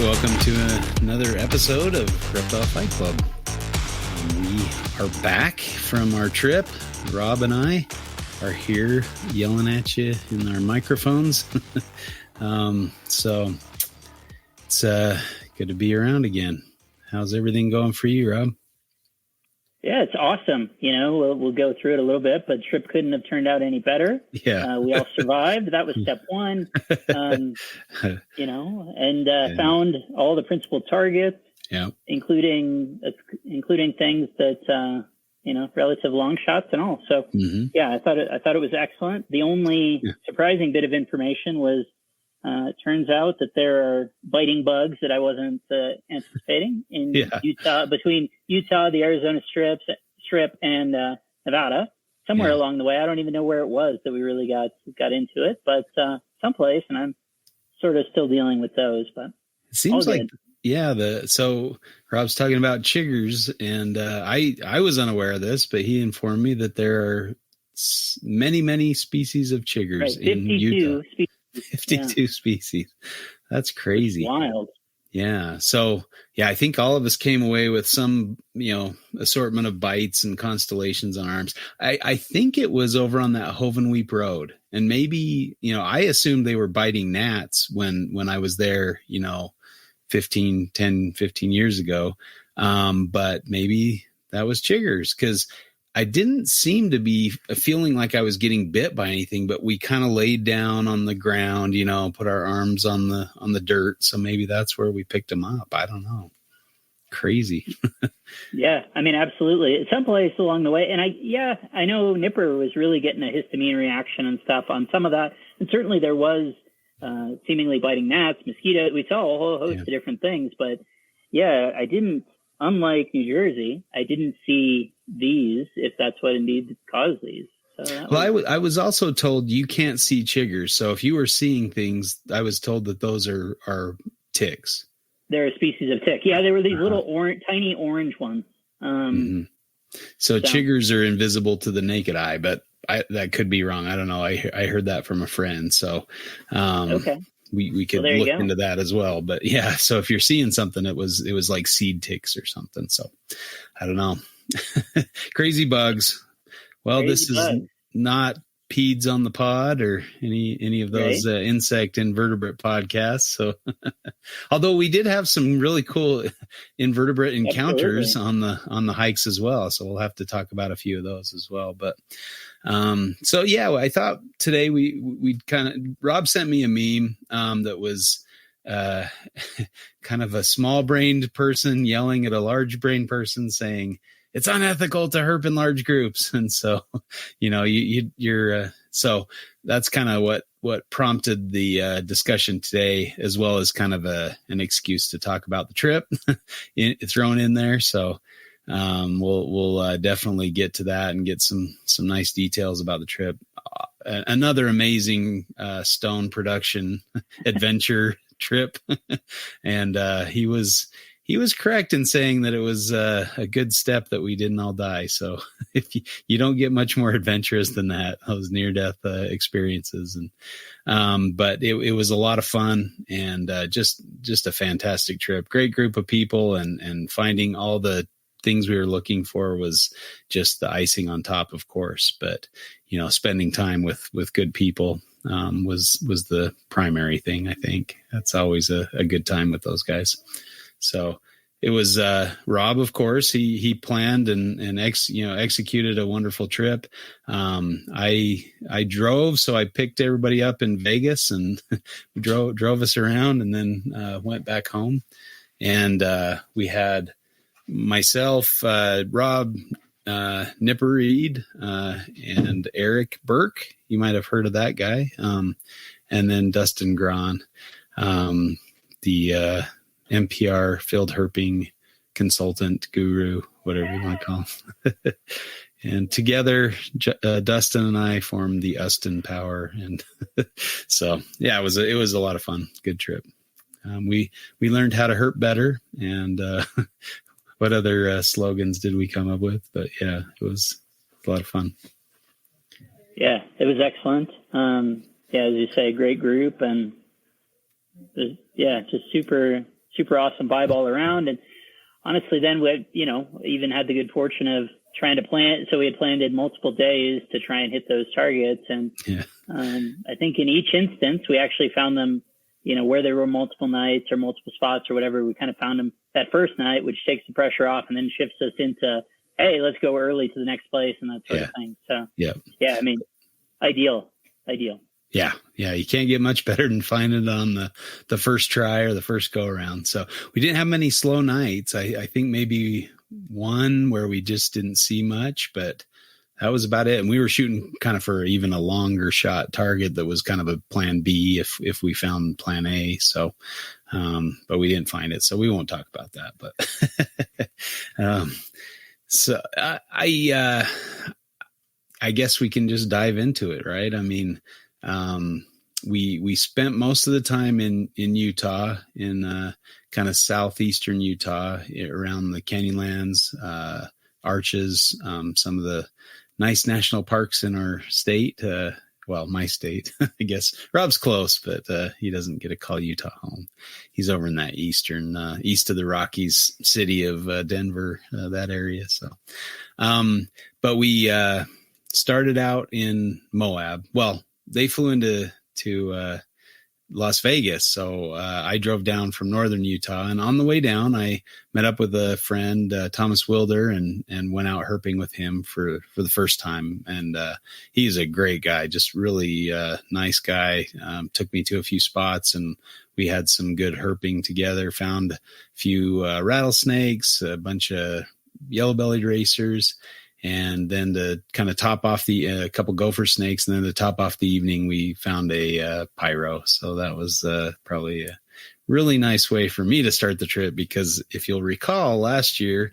welcome to another episode of Reptile Fight Club. We are back from our trip. Rob and I are here yelling at you in our microphones. So it's good to be around again. How's everything going for you, Rob? Yeah, it's awesome. You know, we'll go through it a little bit, but the trip couldn't have turned out any better. Yeah. We all survived. That was step one. You know, and found all the principal targets, including things that, you know, relative long shots and all. So, yeah, I thought it was excellent. The only surprising bit of information was, it turns out that there are biting bugs that I wasn't anticipating in Utah, between Utah, the Arizona Strip, and Nevada. Somewhere along the way, I don't even know where it was that we really got into it, but someplace, and I'm sort of still dealing with those. But it seems like so Rob's talking about chiggers, and I was unaware of this, but he informed me that there are many species of chiggers in Utah. 52 species. That's crazy. It's wild. Yeah. So, I think all of us came away with some, assortment of bites and constellations on arms. I think it was over on that Hovenweep Road. And maybe, I assumed they were biting gnats when I was there, 15 years ago. But maybe that was chiggers, because I didn't seem to be feeling like I was getting bit by anything, but we kind of laid down on the ground, put our arms on the dirt. So maybe that's where we picked them up. I don't know. Crazy. Yeah. I mean, absolutely. Someplace along the way. And I know Nipper was really getting a histamine reaction and stuff on some of that. And certainly there was seemingly biting gnats, mosquitoes. We saw a whole host of different things, but I didn't, unlike New Jersey, I didn't see these, if that's what indeed caused these. So I was also told you can't see chiggers. So if you were seeing things, I was told that those are ticks. They're a species of tick. Yeah, they were these little tiny orange ones. So chiggers are invisible to the naked eye, but that could be wrong. I don't know. I heard that from a friend. So okay. We could look into that as well. But so if you're seeing something, it was like seed ticks or something. So I don't know. Crazy bugs. Well, this is not Peds on the Pod or any of those insect invertebrate podcasts. So although we did have some really cool invertebrate encounters on the hikes as well. So we'll have to talk about a few of those as well. But I thought today we'd Rob sent me a meme that was kind of a small brained person yelling at a large brained person saying it's unethical to herp in large groups. And so, you're so that's kind of what prompted the discussion today, as well as kind of an excuse to talk about the trip thrown in there. So we'll definitely get to that and get some nice details about the trip. Another amazing stone production adventure trip, and he was correct in saying that it was a good step that we didn't all die. So if you don't get much more adventurous than that, those near-death experiences, and but it was a lot of fun, and just a fantastic trip. Great group of people, and finding all the things we were looking for was just the icing on top, of course. But spending time with good people was the primary thing. I think that's always a good time with those guys. So it was Rob, of course. He planned and executed a wonderful trip. I drove, so I picked everybody up in Vegas and drove us around, and then went back home. And we had myself, Rob, Nipper Reed, and Eric Burke. You might have heard of that guy. And then Dustin Grahn, the NPR field herping consultant guru, whatever you want to call him. And together, Dustin and I formed the Ustin Power. And so, it was a lot of fun. Good trip. We learned how to herp better, and what other slogans did we come up with? But it was a lot of fun. Yeah, it was excellent. As you say, great group, and just super super awesome vibe all around. And honestly, then we, even had the good fortune of trying to plan. So we had planned in multiple days to try and hit those targets. And I think in each instance, we actually found them, where there were multiple nights or multiple spots or whatever. We kind of found them that first night, which takes the pressure off and then shifts us into, hey, let's go early to the next place and that sort of thing. So I mean, ideal. Yeah. You can't get much better than finding it on the first try or the first go around. So we didn't have many slow nights. I think maybe one where we just didn't see much, but that was about it. And we were shooting kind of for even a longer shot target that was kind of a plan B if we found plan A. So, but we didn't find it. So we won't talk about that, but, so I guess we can just dive into it, right? I mean, we spent most of the time in Utah, in kind of southeastern Utah, around the Canyonlands, Arches, some of the nice national parks in our state. Well, my state, I guess. Rob's close, but he doesn't get to call Utah home. He's over in that eastern, east of the Rockies city of Denver, that area. So, but we started out in Moab. Well, they flew into Las Vegas. So I drove down from northern Utah, and on the way down, I met up with a friend, Thomas Wilder, and went out herping with him for the first time. And he's a great guy, just really nice guy. Took me to a few spots, and we had some good herping together. Found a few rattlesnakes, a bunch of yellow-bellied racers. And then to kind of top off a couple gopher snakes, and then to top off the evening, we found a pyro. So that was probably a really nice way for me to start the trip, because if you'll recall last year,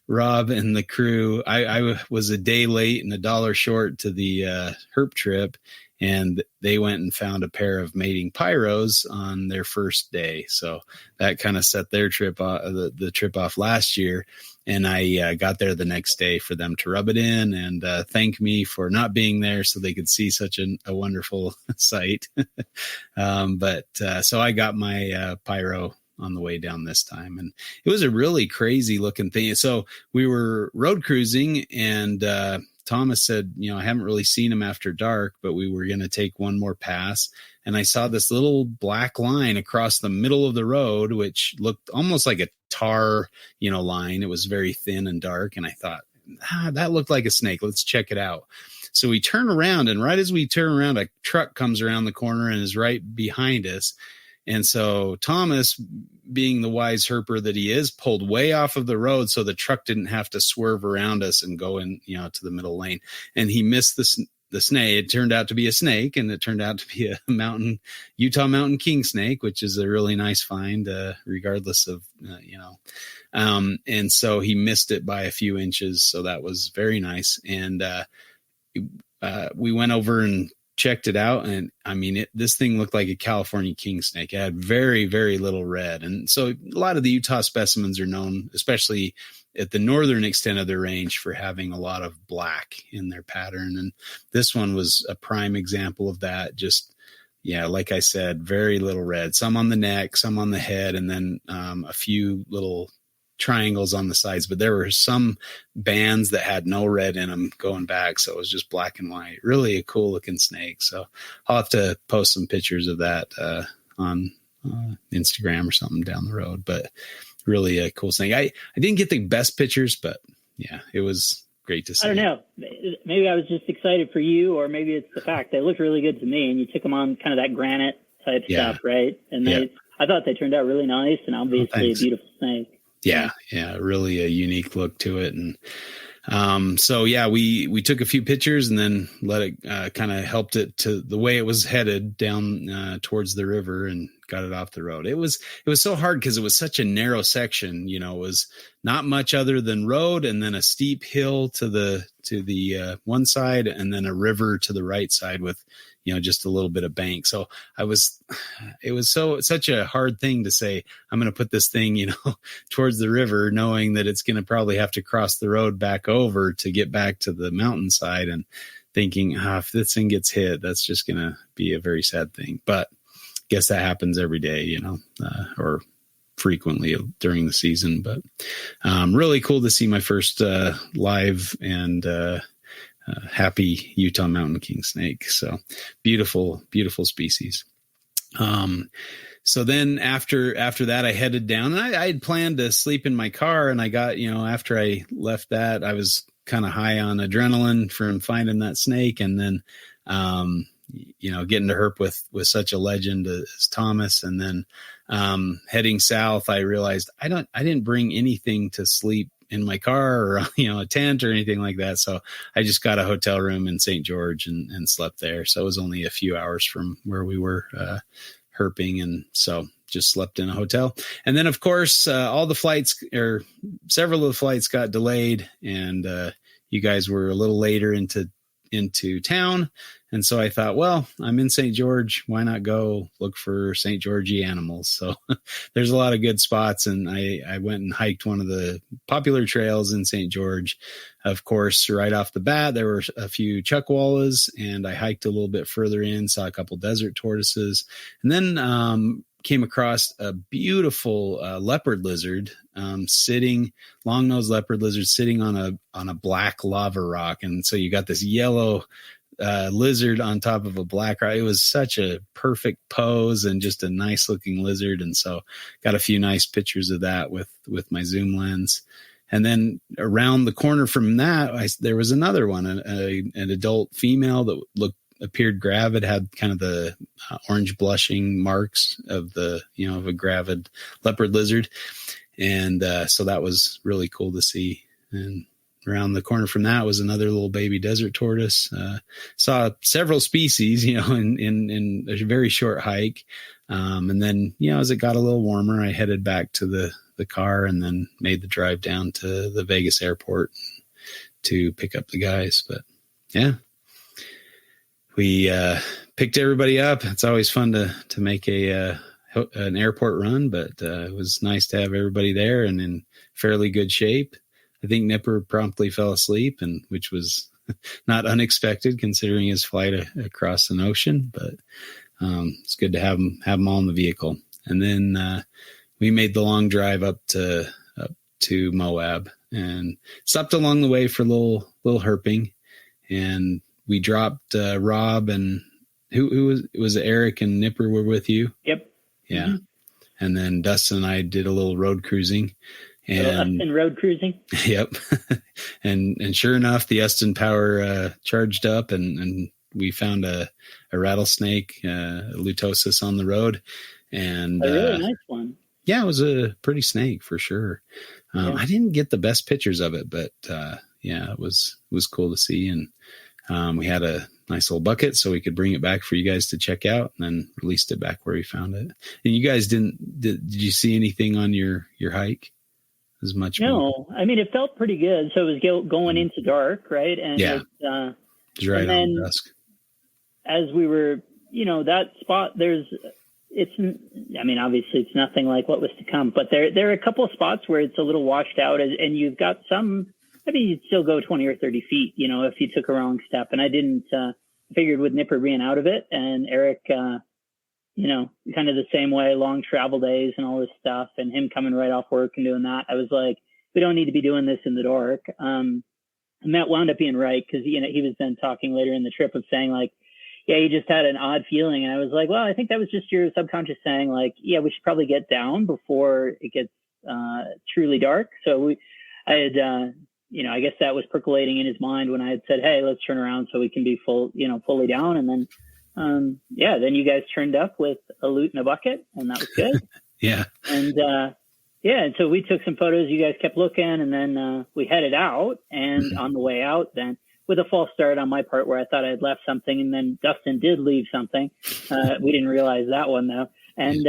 Rob and the crew, I was a day late and $1 short to the herp trip, and they went and found a pair of mating pyros on their first day. So that kind of set their trip the trip off last year. And I got there the next day for them to rub it in and thank me for not being there so they could see such a wonderful sight. So I got my pyro on the way down this time. And it was a really crazy looking thing. So we were road cruising, and Thomas said, I haven't really seen him after dark, but we were going to take one more pass. And I saw this little black line across the middle of the road, which looked almost like a tar, line. It was very thin and dark. And I thought, that looked like a snake. Let's check it out. So we turn around, and right as we turn around, a truck comes around the corner and is right behind us. And so Thomas, being the wise herper that he is, pulled way off of the road so the truck didn't have to swerve around us and go in, to the middle lane. And he missed the snake. It turned out to be a snake, and it turned out to be a Utah mountain king snake, which is a really nice find, regardless of, and so he missed it by a few inches. So that was very nice. And we went over and checked it out, and I mean, this thing looked like a California king snake. It had very, very little red. And so a lot of the Utah specimens are known, especially at the northern extent of their range, for having a lot of black in their pattern. And this one was a prime example of that. Just, like I said, very little red, some on the neck, some on the head, and then a few little triangles on the sides. But there were some bands that had no red in them going back. So it was just black and white. Really a cool looking snake. So I'll have to post some pictures of that on Instagram or something down the road. But really a cool snake. I didn't get the best pictures, but it was great to see. I don't know. Maybe I was just excited for you, or maybe it's the fact they looked really good to me, and you took them on kind of that granite type stuff, right? And I thought they turned out really nice, and obviously a beautiful snake. Yeah, really a unique look to it. And we took a few pictures and then let it kind of helped it to the way it was headed down towards the river, and got it off the road. It was so hard because it was such a narrow section. It was not much other than road, and then a steep hill to the one side, and then a river to the right side with just a little bit of bank. So it was such a hard thing to say, I'm going to put this thing, towards the river, knowing that it's going to probably have to cross the road back over to get back to the mountainside, and thinking, if this thing gets hit, that's just going to be a very sad thing. But guess that happens every day, or frequently during the season, but really cool to see my first live and happy Utah Mountain King snake. So beautiful species. So then after that, I headed down, and I had planned to sleep in my car, and I got, after I left that, I was kind of high on adrenaline from finding that snake. And then, getting to Herp with such a legend as Thomas. And then, heading south, I realized I didn't bring anything to sleep in my car or, a tent or anything like that. So I just got a hotel room in St. George and slept there. So it was only a few hours from where we were, herping. And so just slept in a hotel. And then of course, all the flights, or several of the flights, got delayed, and, you guys were a little later into town. And so I thought, well, I'm in St. George. Why not go look for St. Georgie animals? So there's a lot of good spots. And I went and hiked one of the popular trails in St. George. Of course, right off the bat, there were a few chuckwallas, and I hiked a little bit further in, saw a couple desert tortoises, and then came across a beautiful leopard lizard long-nosed leopard lizard sitting on a black lava rock. And so you got this yellow lizard on top of a black rock. It was such a perfect pose and just a nice looking lizard. And so got a few nice pictures of that with my zoom lens. And then around the corner from that, there was another one, an adult female that appeared gravid, had kind of the orange blushing marks of of a gravid leopard lizard. And so that was really cool to see. And around the corner from that was another little baby desert tortoise. Saw several species, in a very short hike. And then, as it got a little warmer, I headed back to the car and then made the drive down to the Vegas airport to pick up the guys. But yeah, we picked everybody up. It's always fun to make an airport run, but it was nice to have everybody there and in fairly good shape. I think Nipper promptly fell asleep, and which was not unexpected considering his flight across an ocean, but it's good to have them all in the vehicle. And then we made the long drive up to Moab and stopped along the way for a little herping. And we dropped Rob, and who was Eric and Nipper were with you? Yep. Yeah. Mm-hmm. And then Dustin and I did a little road cruising. And road cruising. Yep. and sure enough, the Ustin power charged up, and we found a rattlesnake, lutosis, on the road. And a really nice one. Yeah, it was a pretty snake for sure. I didn't get the best pictures of it, but it was cool to see. And we had a nice little bucket so we could bring it back for you guys to check out, and then released it back where we found it. And you guys did you see anything on your hike? As much? No, I mean, it felt pretty good. So it was going into dark, right? And yeah, it was right on dusk. As we were, that spot, obviously it's nothing like what was to come, but there are a couple of spots where it's a little washed out, and you've got some, you'd still go 20 or 30 feet, if you took a wrong step. And I didn't, figured with Nipper being out of it, and Eric, kind of the same way, long travel days and all this stuff, and him coming right off work and doing that. I was like, we don't need to be doing this in the dark. And that wound up being right, because, he was then talking later in the trip of saying like, yeah, you just had an odd feeling. And I was like, well, I think that was just your subconscious saying like, yeah, we should probably get down before it gets truly dark. So I had, I guess that was percolating in his mind when I had said, hey, let's turn around so we can be fully down. And then, then you guys turned up with a loot and a bucket, and that was good. Yeah. And, and so we took some photos, you guys kept looking, and then, we headed out, and on the way out then, with a false start on my part where I thought I had left something, and then Dustin did leave something. We didn't realize that one though. And,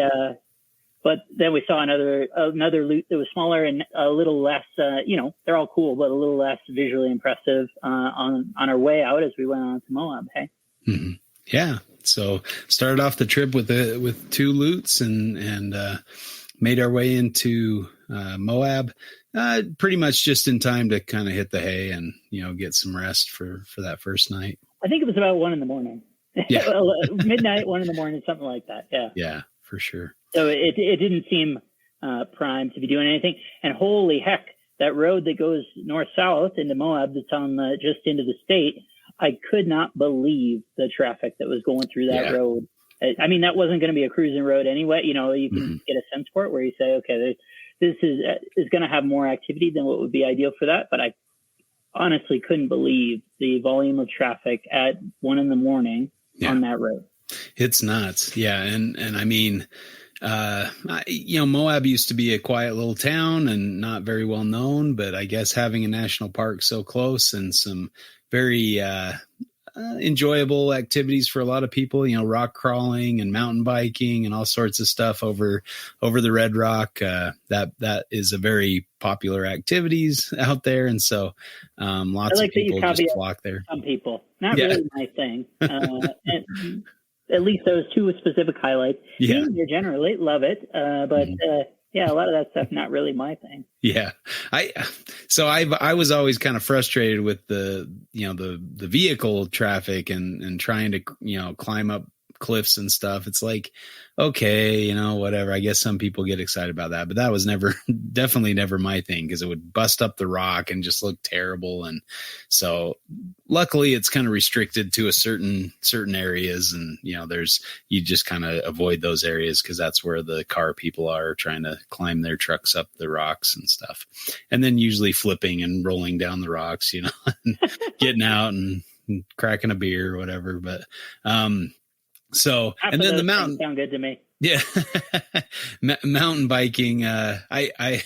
but then we saw another loot that was smaller and a little less, they're all cool, but a little less visually impressive, on our way out as we went on to Moab. Hey. Mm-hmm. Yeah. So started off the trip with two loots and made our way into Moab, pretty much just in time to kind of hit the hay and, get some rest for that first night. I think it was about 1 a.m. Yeah. Midnight, 1 a.m, something like that. Yeah. Yeah, for sure. So it didn't seem primed to be doing anything. And holy heck, that road that goes north-south into Moab, that's on just into the state, I could not believe the traffic that was going through that road. I mean, that wasn't going to be a cruising road anyway. You know, you can get a sense for it where you say, okay, this is going to have more activity than what would be ideal for that. But I honestly couldn't believe the volume of traffic at 1 a.m. on that road. It's nuts. Yeah. And I mean, Moab used to be a quiet little town and not very well known, but I guess having a national park so close and some very enjoyable activities for a lot of people, rock crawling and mountain biking and all sorts of stuff over the Red Rock. That is a very popular activities out there. And so lots of people just flock there. Some people, not really my thing. And at least those 2 specific highlights. Yeah. You generally love it. But a lot of that stuff, not really my thing. Yeah. I was always kind of frustrated with the vehicle traffic and trying to, climb up cliffs and stuff. It's like, okay, whatever. I guess some people get excited about that, but that was definitely never my thing, because it would bust up the rock and just look terrible. And so luckily it's kind of restricted to a certain areas. And, you just kind of avoid those areas, because that's where the car people are trying to climb their trucks up the rocks and stuff. And then usually flipping and rolling down the rocks, and getting out and cracking a beer or whatever. But, so, and then the mountain sound good to me. Yeah. Mountain biking. I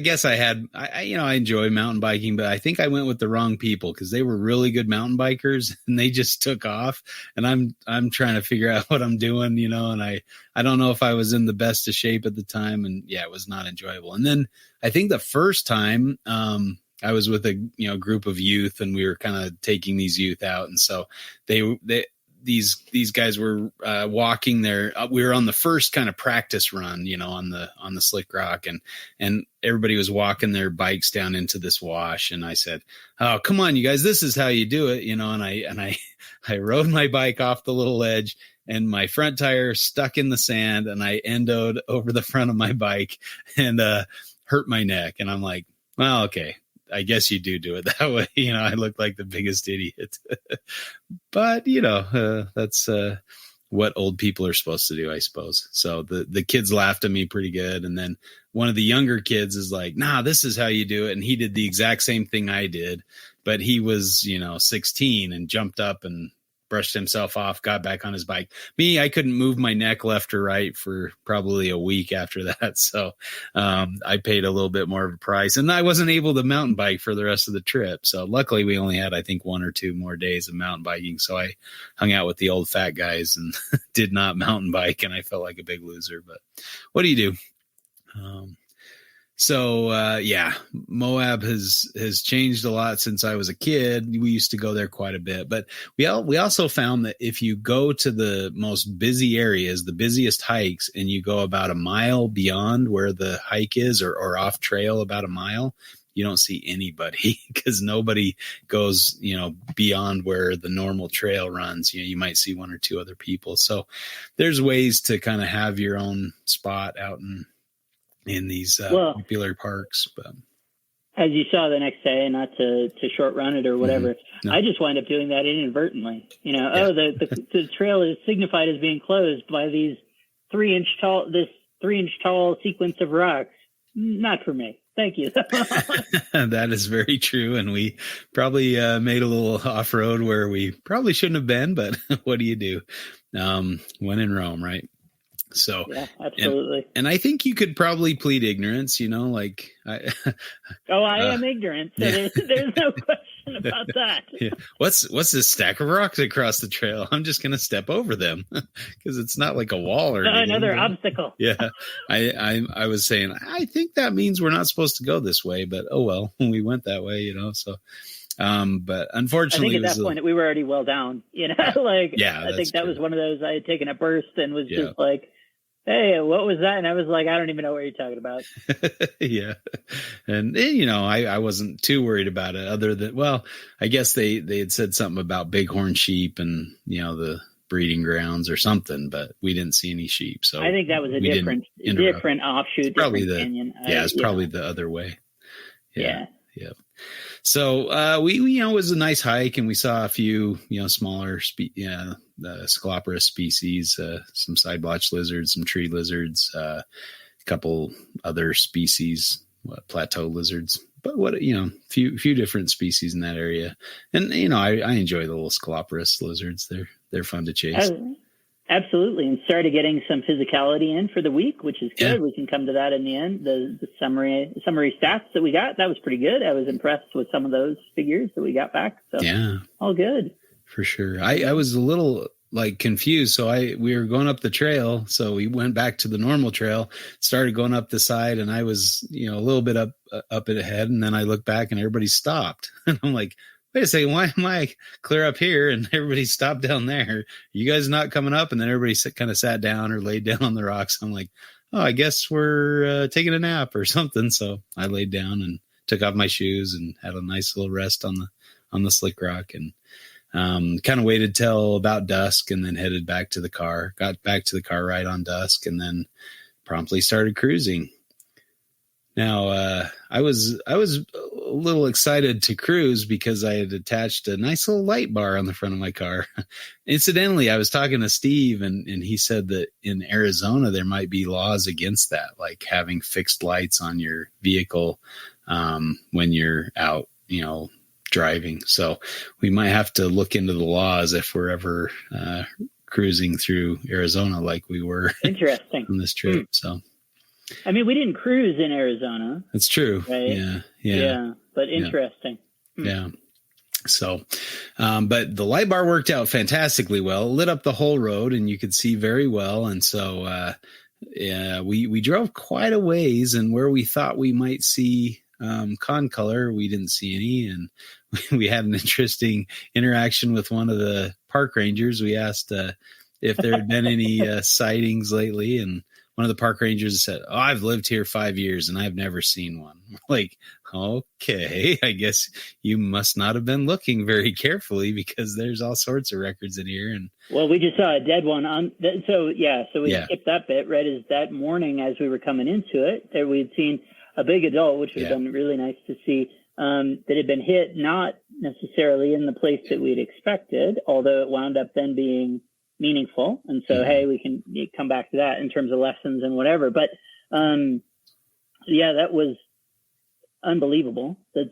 guess I enjoy mountain biking, but I think I went with the wrong people, because they were really good mountain bikers and they just took off, and I'm trying to figure out what I'm doing, and I don't know if I was in the best of shape at the time, and it was not enjoyable. And then I think the first time, I was with a, group of youth, and we were kind of taking these youth out. And so these guys were walking there. We were on the first kind of practice run, on the slick rock, and everybody was walking their bikes down into this wash. And I said, "Oh, come on, you guys, this is how you do it," and I rode my bike off the little ledge, and my front tire stuck in the sand, and I endoed over the front of my bike and hurt my neck. And I'm like, well, okay, I guess you do it that way. I look like the biggest idiot, but that's what old people are supposed to do, I suppose. So the kids laughed at me pretty good. And then one of the younger kids is like, "Nah, this is how you do it." And he did the exact same thing I did, but he was, 16 and jumped up and brushed himself off, got back on his bike. Me, I couldn't move my neck left or right for probably a week after that. So I paid a little bit more of a price, and I wasn't able to mountain bike for the rest of the trip. So luckily we only had, I think, 1 or 2 more days of mountain biking. So I hung out with the old fat guys and did not mountain bike, and I felt like a big loser. But what do you do? Moab has changed a lot since I was a kid. We used to go there quite a bit, but we also found that if you go to the most busy areas, the busiest hikes, and you go about a mile beyond where the hike is, or off trail about a mile, you don't see anybody, because nobody goes, beyond where the normal trail runs. You might see 1 or 2 other people. So there's ways to kind of have your own spot out in these popular parks. But as you saw the next day, and not to short run it or whatever, no. I just wind up doing that inadvertently. The trail is signified as being closed by these 3-inch tall sequence of rocks. Not for me. Thank you. That is very true. And we probably made a little off-road where we probably shouldn't have been, but what do you do? When in Rome, right? So, yeah, absolutely. And I think you could probably plead ignorance, I am ignorant. So there's no question about that. Yeah. What's this stack of rocks across the trail? I'm just going to step over them, because it's not like a wall or anything. Another obstacle. Yeah. I was saying, I think that means we're not supposed to go this way, but oh well, we went that way, so. But unfortunately, I think at that point we were already well down, I think that was one of those, I had taken a burst and was just like, "Hey, what was that?" And I was like, "I don't even know what you're talking about." Yeah. And, I wasn't too worried about it, other than, well, I guess they had said something about bighorn sheep and, the breeding grounds or something, but we didn't see any sheep. So I think that was a different offshoot. Probably canyon. It's probably the other way. Yeah. So we it was a nice hike, and we saw a few smaller the Scoloporus species, some side blotch lizards, some tree lizards, a couple other species, plateau lizards, but few different species in that area. And I enjoy the little Scoloporus lizards. They're fun to chase. Absolutely. And started getting some physicality in for the week, which is good. Yeah. We can come to that in the end. The summary stats that we got, that was pretty good. I was impressed with some of those figures that we got back. So all good. For sure. I was a little confused. So we were going up the trail. So we went back to the normal trail, started going up the side, and I was, a little bit up ahead. And then I looked back and everybody stopped. And I'm like, wait a second, why am I clear up here and everybody stopped down there? You guys not coming up? And then everybody kind of sat down or laid down on the rocks. I'm like, oh, I guess we're taking a nap or something. So I laid down and took off my shoes and had a nice little rest on the slick rock, and kind of waited till about dusk and then headed back to the car. Got back to the car right on dusk and then promptly started cruising. Now, I was a little excited to cruise because I had attached a nice little light bar on the front of my car. Incidentally, I was talking to Steve, and he said that in Arizona, there might be laws against that, like having fixed lights on your vehicle when you're out, driving. So we might have to look into the laws if we're ever cruising through Arizona like we were Interesting. on this trip. So. I mean, we didn't cruise in Arizona. That's true. Right? Yeah. But interesting. Yeah. So, but the light bar worked out fantastically well. It lit up the whole road, and you could see very well. And so, we drove quite a ways, and where we thought we might see concolor, we didn't see any. And we had an interesting interaction with one of the park rangers. We asked if there had been any sightings lately, and one of the park rangers said, "Oh, I've lived here 5 years and I've never seen one." Like, okay, I guess you must not have been looking very carefully, because there's all sorts of records in here. And well, we just saw a dead one on. So we skipped that bit. Right, as that morning as we were coming into it, there we'd seen a big adult, which would have been really nice to see. That had been hit, not necessarily in the place that we'd expected, although it wound up then being meaningful. And so, hey, we can come back to that in terms of lessons and whatever. But that was unbelievable that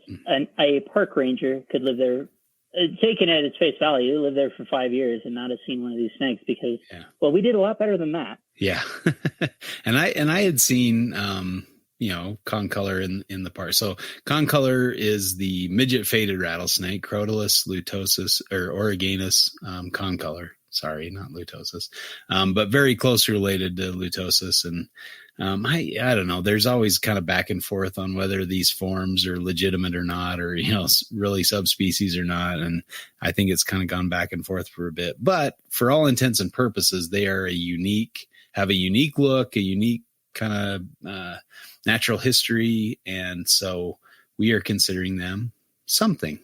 a park ranger could live there, taken at its face value, live there for 5 years and not have seen one of these snakes, because, well, we did a lot better than that. Yeah. and I had seen, concolor in the park. So concolor is the midget faded rattlesnake, Crotalus lutosus, or Oreganus concolor. Sorry, not lutosus, but very closely related to lutosus. And I don't know, there's always kind of back and forth on whether these forms are legitimate or not, or, really subspecies or not. And I think it's kind of gone back and forth for a bit, but for all intents and purposes, they are have a unique look, a unique kind of natural history. And so we are considering them something,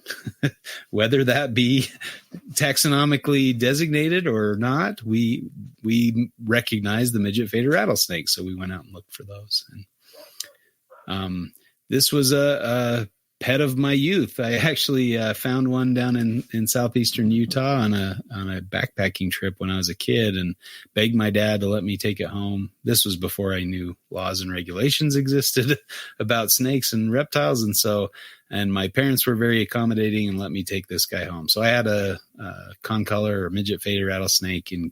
whether that be taxonomically designated or not. We recognize the midget faded rattlesnake, so we went out and looked for those. And this was a pet of my youth. I actually found one down in southeastern Utah on a backpacking trip when I was a kid, and begged my dad to let me take it home. This was before I knew laws and regulations existed about snakes and reptiles, and my parents were very accommodating and let me take this guy home. So I had a concolor or midget faded rattlesnake in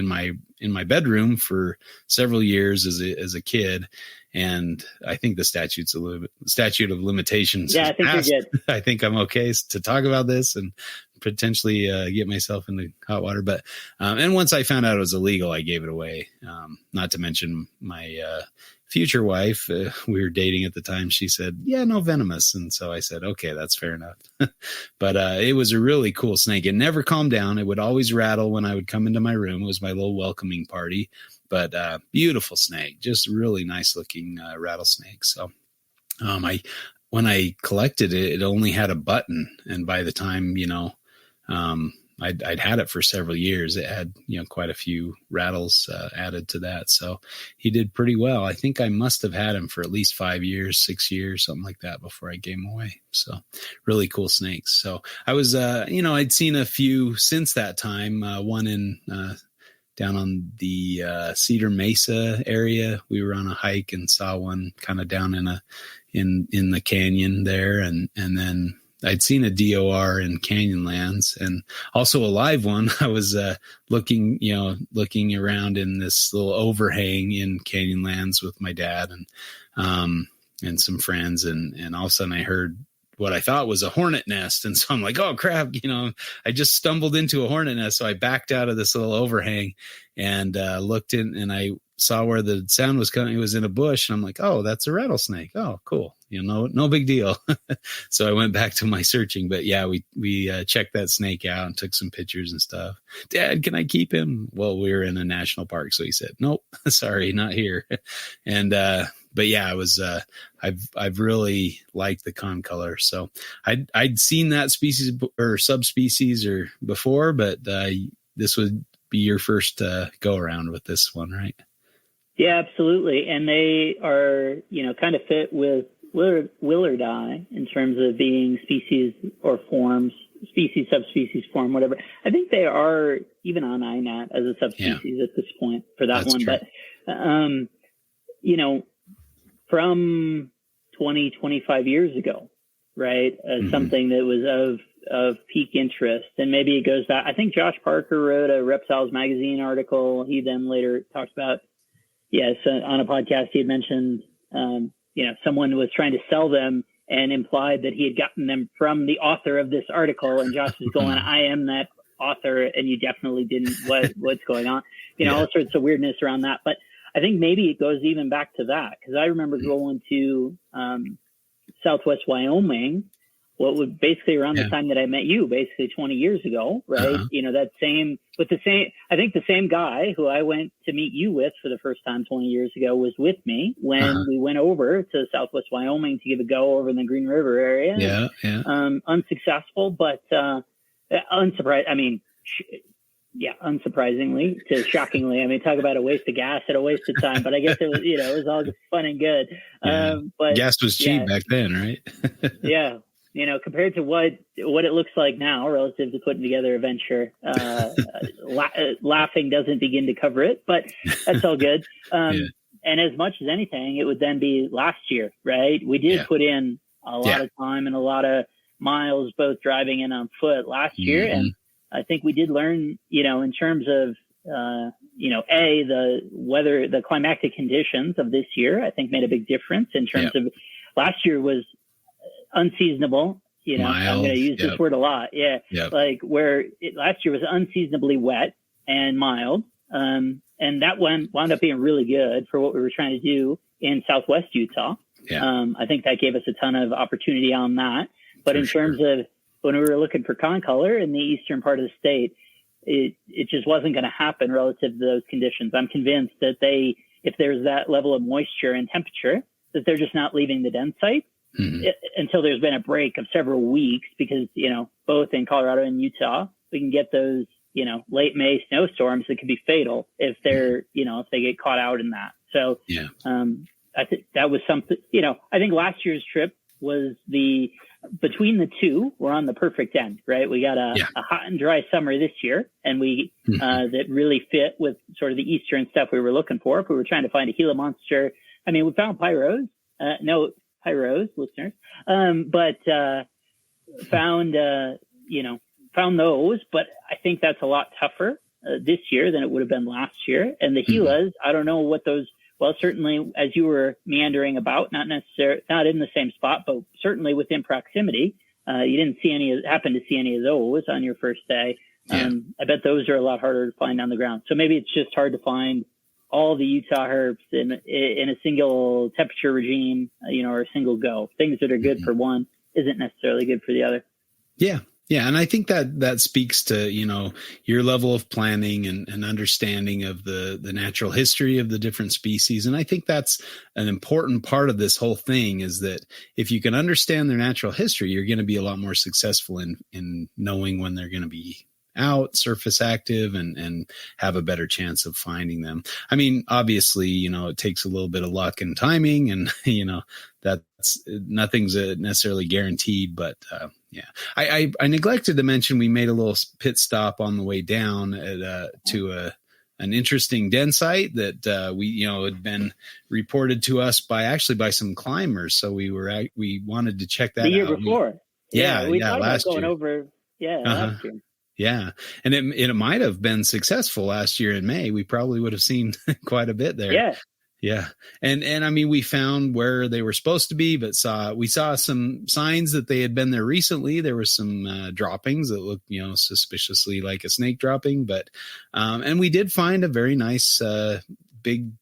my bedroom for several years as a kid. And I think the statute of limitations. Yeah, I think you're good. I think I'm okay to talk about this and potentially get myself into hot water. But and once I found out it was illegal, I gave it away. Not to mention my future wife, we were dating at the time. She said, "Yeah, no venomous," and so I said, "Okay, that's fair enough." But it was a really cool snake. It never calmed down. It would always rattle when I would come into my room. It was my little welcoming party. But beautiful snake, just really nice looking rattlesnake. So when I collected it, it only had a button. And by the time, I'd had it for several years. It had, quite a few rattles added to that. So he did pretty well. I think I must have had him for at least 5 years, 6 years, something like that before I gave him away. So really cool snakes. So I was, I'd seen a few since that time, one in, down on the Cedar Mesa area. We were on a hike and saw one kind of down in the canyon there. And then I'd seen a DOR in Canyonlands and also a live one. I was looking around in this little overhang in Canyonlands with my dad and some friends. And all of a sudden I heard what I thought was a hornet nest. And so I'm like, oh crap, I just stumbled into a hornet nest. So I backed out of this little overhang and looked in, and I saw where the sound was coming. It was in a bush, and I'm like, oh, that's a rattlesnake. Oh, cool. No big deal. So I went back to my searching, but yeah, we checked that snake out and took some pictures and stuff. Dad, can I keep him? Well, we were in a national park. So he said, nope, sorry, not here. And, but yeah, I was, I've really liked the concolor. So I'd seen that species or subspecies or before, but, this would be your first, go around with this one, right? Yeah, absolutely. And they are, kind of fit with Willardi in terms of being species or forms, species, subspecies, form, whatever. I think they are even on INAT as a subspecies at this point for that one. True. But, from 20, 25 years ago, right? Something that was of peak interest. And maybe it goes back. I think Josh Parker wrote a Reptiles magazine article. He then later talked about, on a podcast, he had mentioned, someone was trying to sell them and implied that he had gotten them from the author of this article. And Josh was going, I am that author. And you definitely didn't. What's going on? All sorts of weirdness around that. But I think maybe it goes even back to that, because I remember going to Southwest Wyoming, what would basically around the time that I met you, basically 20 years ago, right? I think the same guy who I went to meet you with for the first time 20 years ago was with me when we went over to Southwest Wyoming to give a go over in the Green River area. Unsuccessful, but unsurprisingly to shockingly, talk about a waste of gas and a waste of time, but I guess it was, it was all fun and good. But gas was cheap back then, right? Compared to what it looks like now relative to putting together a venture, laughing doesn't begin to cover it, but that's all good. And as much as anything, it would then be last year, right? We did put in a lot of time and a lot of miles, both driving and on foot last year. And I think we did learn, in terms of, the weather, the climatic conditions of this year, I think made a big difference in terms of last year was unseasonable. I'm going to use this word a lot. Like last year was unseasonably wet and mild. And that wound up being really good for what we were trying to do in Southwest Utah. I think that gave us a ton of opportunity on that. But in terms of when we were looking for concolor in the eastern part of the state, it just wasn't going to happen relative to those conditions. I'm convinced that if there's that level of moisture and temperature, that they're just not leaving the den site until there's been a break of several weeks, because, both in Colorado and Utah, we can get those, late May snowstorms that could be fatal if they're, if they get caught out in that. So, I think that was something, I think last year's trip was between the two, we're on the perfect end, right? We got a hot and dry summer this year, and we that really fit with sort of the eastern stuff we were looking for. If we were trying to find a Gila monster, we found pyros, no pyros, listeners, but found those. But I think that's a lot tougher this year than it would have been last year. And the Gilas, I don't know what those. Well, certainly, as you were meandering about, not in the same spot, but certainly within proximity, you didn't happen to see any of those on your first day. I bet those are a lot harder to find on the ground. So maybe it's just hard to find all the Utah herps in a single temperature regime, or a single go. Things that are good for one isn't necessarily good for the other. Yeah. And I think that speaks to, your level of planning and understanding of the natural history of the different species. And I think that's an important part of this whole thing, is that if you can understand their natural history, you're going to be a lot more successful in knowing when they're going to be out, surface active, and have a better chance of finding them. I mean, obviously, it takes a little bit of luck and timing, and nothing's necessarily guaranteed, but yeah. I neglected to mention we made a little pit stop on the way down to an interesting den site that we had been reported to us by some climbers. So we wanted to check that out. The year before. We thought last about going year. over. Yeah, last year. Yeah. And it might have been successful last year in May. We probably would have seen quite a bit there. Yeah. Yeah. And I mean, we found where they were supposed to be, but we saw some signs that they had been there recently. There were some droppings that looked, suspiciously like a snake dropping, but, and we did find a very nice, big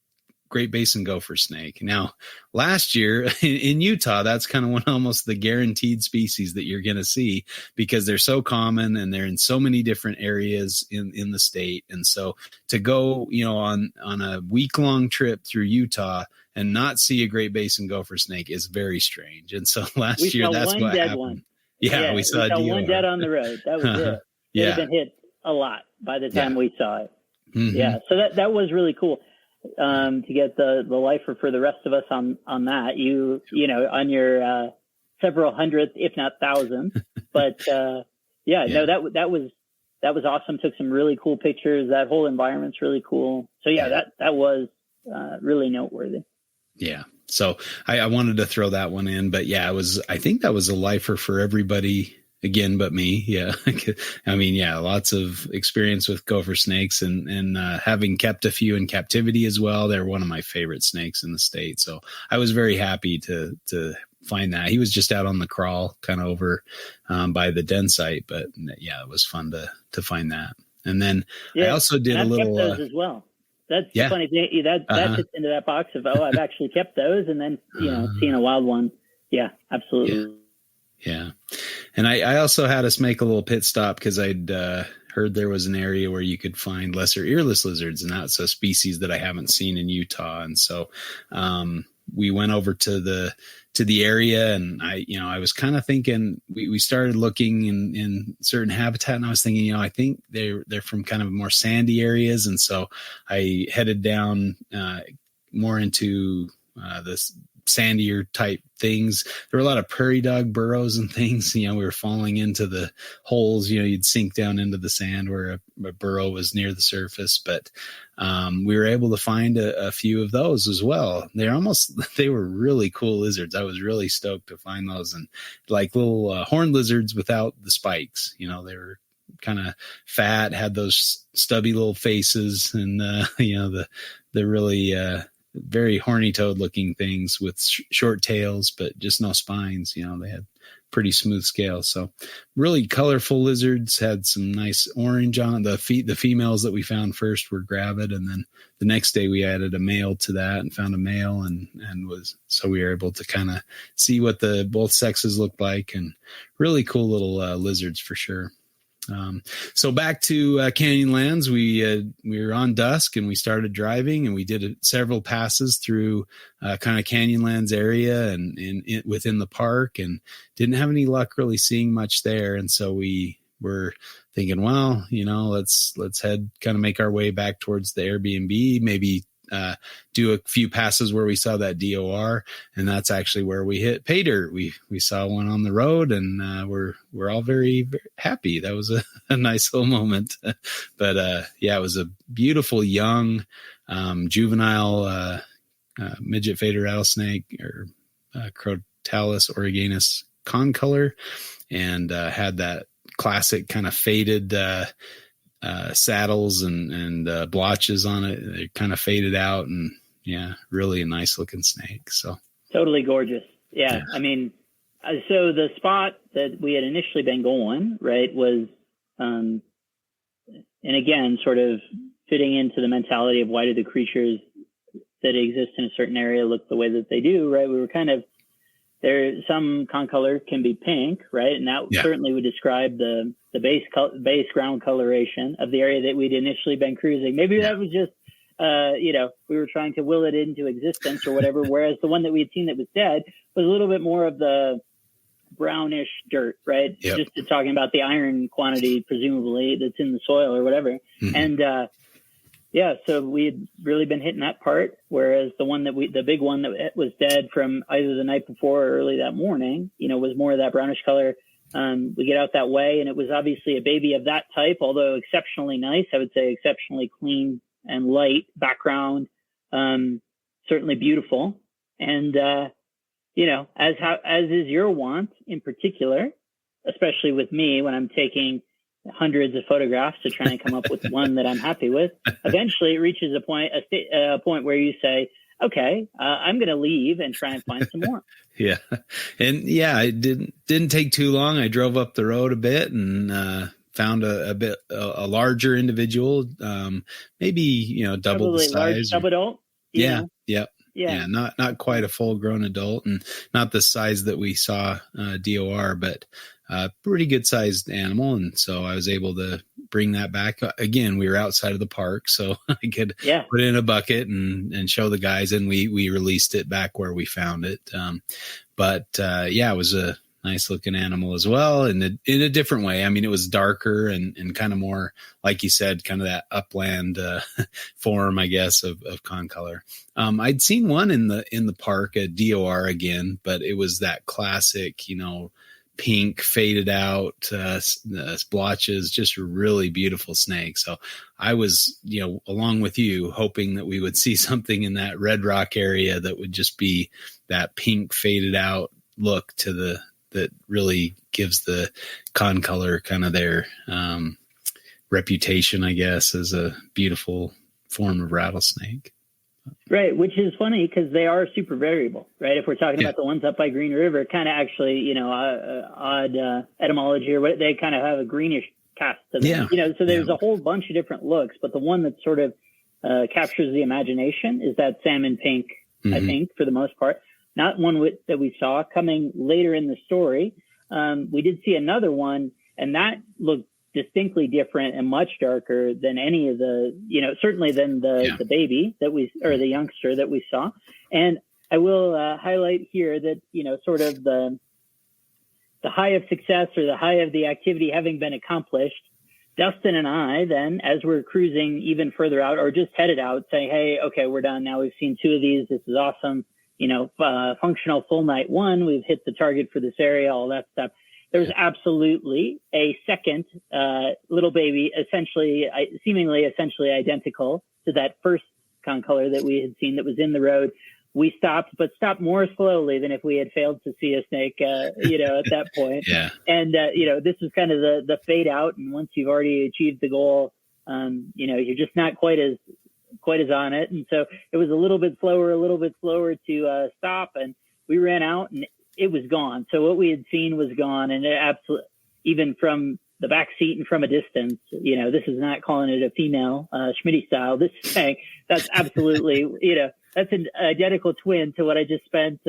Great Basin gopher snake. Now, last year in Utah, that's kind of almost the guaranteed species that you're going to see because they're so common and they're in so many different areas in the state. And so to go, on a week-long trip through Utah and not see a Great Basin gopher snake is very strange. And so last year, that's what happened. One. Yeah, we saw one dead on the road. That was it. It had been hit a lot by the time we saw it. Mm-hmm. Yeah, so that was really cool. To get the lifer for the rest of us on that, on your several hundredth, if not thousand, but no, that was awesome. Took some really cool pictures. That whole environment's really cool. So that was really noteworthy. Yeah. So I wanted to throw that one in, but I think that was a lifer for everybody. Again, but me. Yeah. I mean, lots of experience with gopher snakes and having kept a few in captivity as well. They're one of my favorite snakes in the state. So I was very happy to find that. He was just out on the crawl kind of over by the den site, but it was fun to find that. And then I also did a little kept those as well. That's the funny thing. That fits into that box of, I've actually kept those. And then, seeing a wild one. Yeah, absolutely. Yeah. And I also had us make a little pit stop because I'd heard there was an area where you could find lesser earless lizards, and that's a species that I haven't seen in Utah. And so we went over to the area, and I was kind of thinking we started looking in certain habitat, and I was thinking, I think they're from kind of more sandy areas. And so I headed down more into this sandier type things. There were a lot of prairie dog burrows and things. We were falling into the holes. You'd sink down into the sand where a burrow was near the surface. But we were able to find a few of those as well. They were really cool lizards. I was really stoked to find those, and like little horned lizards without the spikes. They were kind of fat, had those stubby little faces, and the really very horny toad looking things with short tails, but just no spines. They had pretty smooth scales. So really colorful lizards, had some nice orange on the feet. The females that we found first were gravid. And then the next day we added a male to that and found a male so we were able to kind of see what both sexes looked like, and really cool little lizards for sure. So back to Canyonlands, we were on dusk and we started driving, and we did several passes through kind of Canyonlands area and within the park, and didn't have any luck really seeing much there. And so we were thinking, well, let's head kind of make our way back towards the Airbnb, maybe do a few passes where we saw that DOR, and that's actually where we hit pay dirt. We saw one on the road, and we're all very, very happy. That was a nice little moment. But it was a beautiful young juvenile midget fader rattlesnake, or Crotalus origanus concolor, and had that classic kind of faded saddles and blotches on it. They kind of faded out, and really a nice looking snake. So totally gorgeous. Yeah. I mean, so the spot that we had initially been going, right, was, and again, sort of fitting into the mentality of why do the creatures that exist in a certain area look the way that they do, right? We were kind of there. Some concolor can be pink, right? And that certainly would describe the base ground coloration of the area that we'd initially been cruising. Maybe that was just, we were trying to will it into existence or whatever. Whereas the one that we had seen that was dead was a little bit more of the brownish dirt, right? Yep. Just talking about the iron quantity, presumably, that's in the soil or whatever. Mm-hmm. And, so we had really been hitting that part, whereas the big one that was dead from either the night before or early that morning, was more of that brownish color. We get out that way, and it was obviously a baby of that type, although exceptionally nice. I would say exceptionally clean and light background, certainly beautiful. And, as is your want in particular, especially with me when I'm taking hundreds of photographs to try and come up with one that I'm happy with, eventually it reaches a point where you say, okay, I'm going to leave and try and find some more. Yeah. And it didn't take too long. I drove up the road a bit and, found a larger individual, maybe, double probably the size. Large sub-adult. Yeah. Not quite a full grown adult, and not the size that we saw, DOR, but pretty good sized animal. And so I was able to bring that back. Again, we were outside of the park, so I could put it in a bucket and show the guys, and we released it back where we found it. It was a nice looking animal as well, in a different way. I mean, it was darker and kind of more, like you said, kind of that upland form, I guess, of con color. I'd seen one in the park, a DOR again, but it was that classic, pink faded out splotches, just a really beautiful snake. So I was, along with you, hoping that we would see something in that Red Rock area that would just be that pink faded out look that really gives the con color kind of their reputation, I guess, as a beautiful form of rattlesnake. Right, which is funny because they are super variable, right? If we're talking about the ones up by Green River, kind of actually, odd etymology or what, they kind of have a greenish cast to them. So there's a whole bunch of different looks, but the one that sort of captures the imagination is that salmon pink, I think, for the most part. Not one that we saw coming later in the story. We did see another one, and that looked distinctly different and much darker than any of the, certainly than the baby or the youngster that we saw. And I will highlight here that, sort of the high of success or the high of the activity having been accomplished, Dustin and I then, as we're cruising even further out or just headed out, saying, hey, okay, we're done now. We've seen 2 of these. This is awesome. Functional full night 1. We've hit the target for this area, all that stuff. There's absolutely a second little baby, seemingly essentially identical to that first con color that we had seen that was in the road. We stopped, but stopped more slowly than if we had failed to see a snake, at that point. Yeah. And, this was kind of the fade out. And once you've already achieved the goal, you're just not quite as on it. And so it was a little bit slower to stop. And we ran out and it was gone. So what we had seen was gone. And it absolutely, even from the back seat and from a distance, this is not calling it a female Schmitty style. This is saying that's absolutely, that's an identical twin to what I just spent,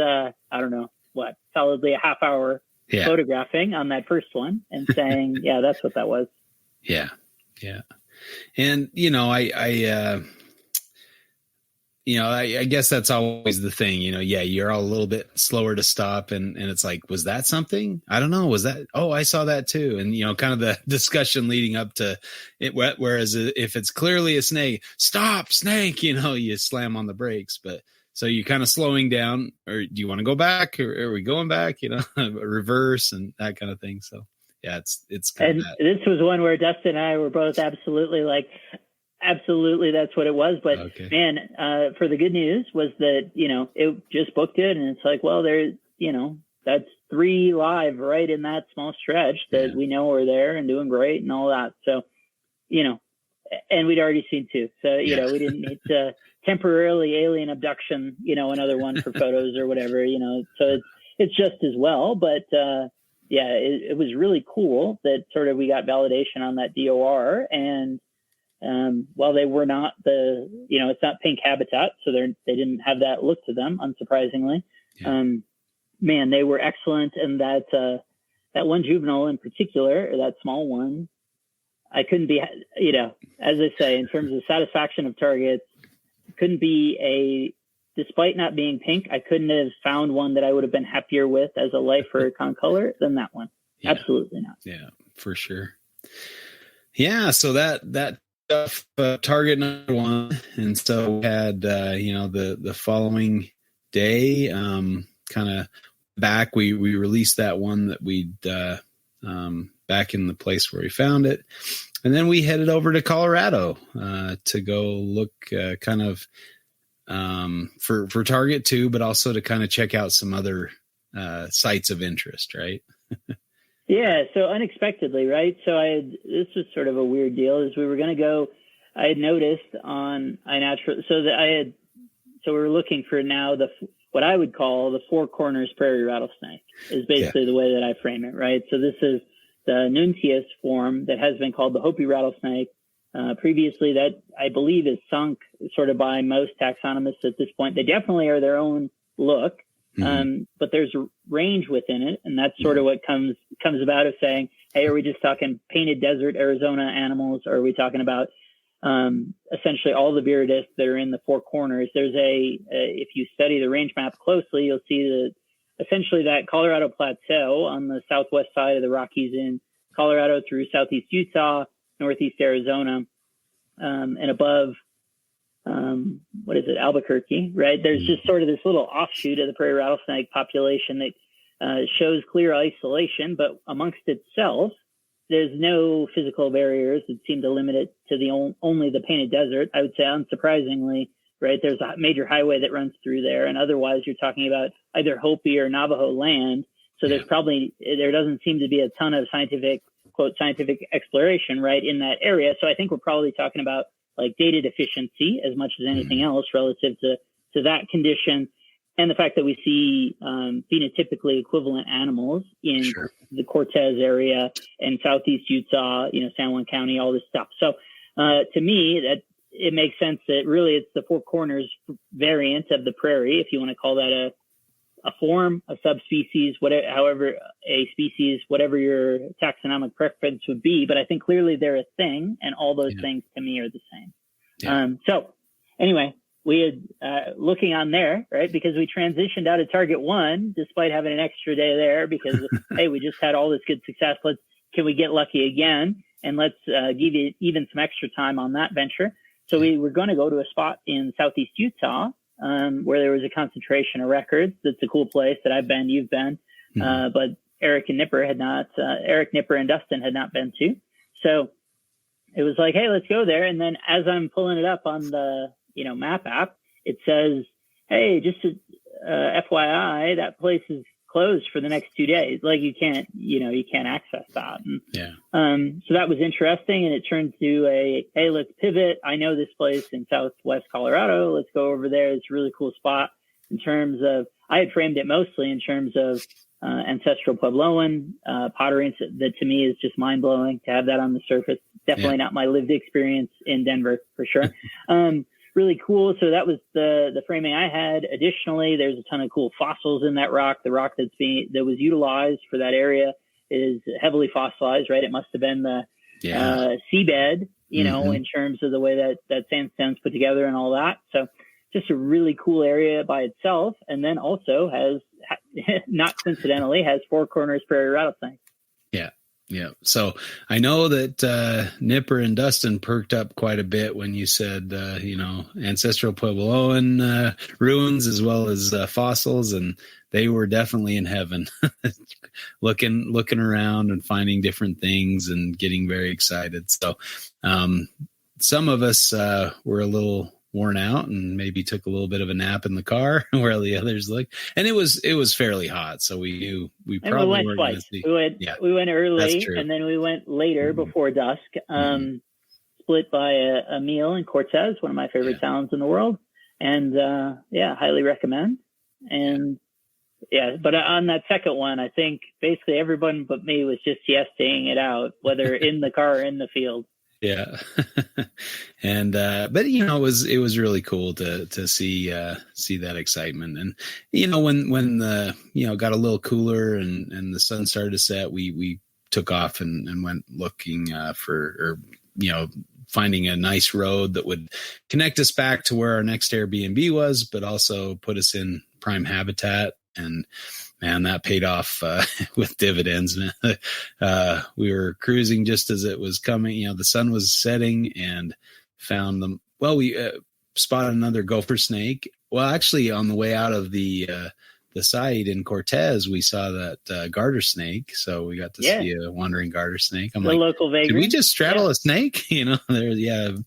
solidly a half hour photographing on that first one and saying, that's what that was. Yeah. Yeah. And, I guess that's always the thing, you're all a little bit slower to stop and it's like, was that something? I don't know. Was that, I saw that too. And, kind of the discussion leading up to it. Whereas if it's clearly a snake, stop snake, you slam on the brakes, but so you're kind of slowing down, or do you want to go back or are we going back, reverse and that kind of thing. So yeah, it's kind of that. This was one where Dustin and I were both absolutely like, absolutely, that's what it was. But man, for the good news was that, it just booked it. And it's like, well, there's, that's 3 live right in that small stretch that we know are there and doing great and all that. So, and we'd already seen 2. So, we didn't need to temporarily alien abduction, another one for photos or whatever, so it's just as well. But, it was really cool that sort of we got validation on that DOR. And, while they were not it's not pink habitat, so they didn't have that look to them, unsurprisingly. Man, they were excellent. And that one juvenile in particular, or that small one, I couldn't be, as I say, in terms of satisfaction of targets, couldn't be despite not being pink, I couldn't have found one that I would have been happier with as a life or con color than that one. Yeah. Absolutely not. Yeah, for sure. Yeah. So that target number one. And so we had, the following day, kind of back, we released that one that we'd, back in the place where we found it. And then we headed over to Colorado, to go look, kind of, for target 2, but also to kind of check out some other, sites of interest. Right. Yeah. So unexpectedly, right. So this was sort of a weird deal is we were going to go, I had noticed on iNatural, so we were looking for now what I would call the Four Corners prairie rattlesnake is basically the way that I frame it. Right. So this is the Nuntius form that has been called the Hopi rattlesnake. Previously that I believe is sunk sort of by most taxonomists at this point. They definitely are their own look. But there's a range within it. And that's sort of what comes about of saying, hey, are we just talking painted desert Arizona animals? Or are we talking about, essentially all the viridis that are in the Four Corners? There's if you study the range map closely, you'll see essentially that Colorado Plateau on the southwest side of the Rockies in Colorado through southeast Utah, northeast Arizona, and above, Albuquerque, right? There's just sort of this little offshoot of the prairie rattlesnake population that shows clear isolation, but amongst itself, there's no physical barriers that seem to limit it to only the painted desert. I would say unsurprisingly, right? There's a major highway that runs through there, and otherwise you're talking about either Hopi or Navajo land. So there doesn't seem to be a ton of scientific exploration, right, in that area. So I think we're probably talking about like data deficiency as much as anything else relative to that condition. And the fact that we see phenotypically equivalent animals in the Cortez area and southeast Utah, San Juan County, all this stuff. So to me, that it makes sense that really it's the Four Corners variant of the prairie, if you want to call that a form, a subspecies, however a species, whatever your taxonomic preference would be. But I think clearly they're a thing, and all those things to me are the same. Yeah. So anyway, we had looking on there, right? Because we transitioned out of target 1, despite having an extra day there because, hey, we just had all this good success. Can we get lucky again? And let's give you even some extra time on that venture. So we were going to go to a spot in southeast Utah, where there was a concentration of records. That's a cool place that I've been, you've been, but Eric Nipper and Dustin had not been to. So it was like, hey, let's go there. And then as I'm pulling it up on the, map app, it says, hey, just FYI, that place is closed for the next 2 days. Like you can't access that. And, so that was interesting. And it turned to hey, let's pivot. I know this place in Southwest Colorado. Let's go over there. It's a really cool spot in terms of, I had framed it mostly in terms of, ancestral Puebloan, pottery. That to me is just mind blowing to have that on the surface. Definitely not my lived experience in Denver for sure. Really cool. So that was the framing I had. Additionally, there's a ton of cool fossils in that rock. The rock that was utilized for that area is heavily fossilized, right? It must have been the seabed, in terms of the way that sandstone's put together and all that. So just a really cool area by itself. And then also has, not coincidentally, has Four Corners prairie rattlesnake. Yeah. So I know that Nipper and Dustin perked up quite a bit when you said, ancestral Puebloan ruins as well as fossils, and they were definitely in heaven, looking around and finding different things and getting very excited. So some of us were a little worn out and maybe took a little bit of a nap in the car where the others looked, and it was fairly hot. So we probably weren't going to see. We went early and then we went later before dusk, split by a meal in Cortez, one of my favorite towns in the world. And highly recommend. And but on that second one, I think basically everyone but me was just siestaing it out, whether in the car or in the field. Yeah. And, but it was really cool to see that excitement. And, when the, got a little cooler and the sun started to set, we took off and went looking, finding a nice road that would connect us back to where our next Airbnb was, but also put us in prime habitat. And man, that paid off with dividends. We were cruising just as it was coming. The sun was setting, and found them. Well, we spotted another gopher snake. Well, actually, on the way out of the site in Cortez, we saw that garter snake. So we got to see a wandering garter snake. I'm the like, local vagrant. Did we just straddle a snake? There's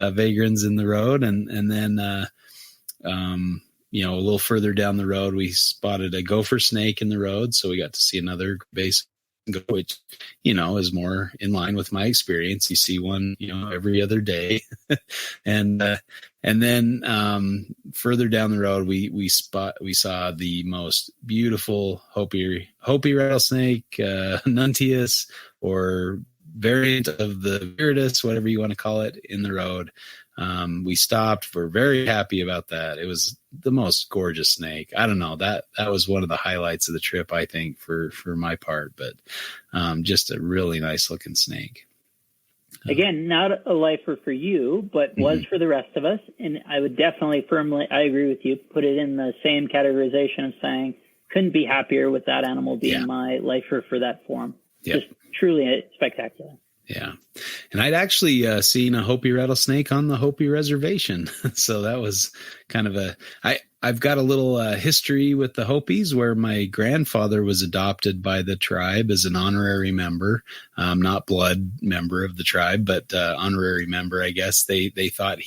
vagrants in the road, and then a little further down the road, we spotted a gopher snake in the road. So we got to see another base, which, is more in line with my experience. You see one, every other day. And then further down the road, we saw the most beautiful Hopi rattlesnake, Nuntius, or variant of the Viridis, whatever you want to call it, in the road. We stopped. We're very happy about that. It was the most gorgeous snake. I don't know, that was one of the highlights of the trip, I think, for my part, but just a really nice looking snake. Again, not a lifer for you, but was for the rest of us. And I would definitely I agree with you, put it in the same categorization of saying, couldn't be happier with that animal being my lifer for that form. Just truly spectacular. Yeah. And I'd actually seen a Hopi rattlesnake on the Hopi reservation. So that was kind of I've got a little history with the Hopis, where my grandfather was adopted by the tribe as an honorary member, not blood member of the tribe, but honorary member, I guess. They thought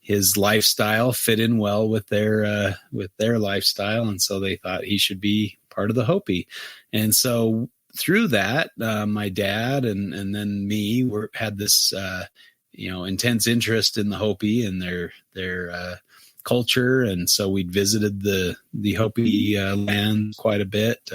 his lifestyle fit in well with their lifestyle. And so they thought he should be part of the Hopi. And so through that, my dad and then me had this, intense interest in the Hopi and their culture. And so we'd visited the Hopi land quite a bit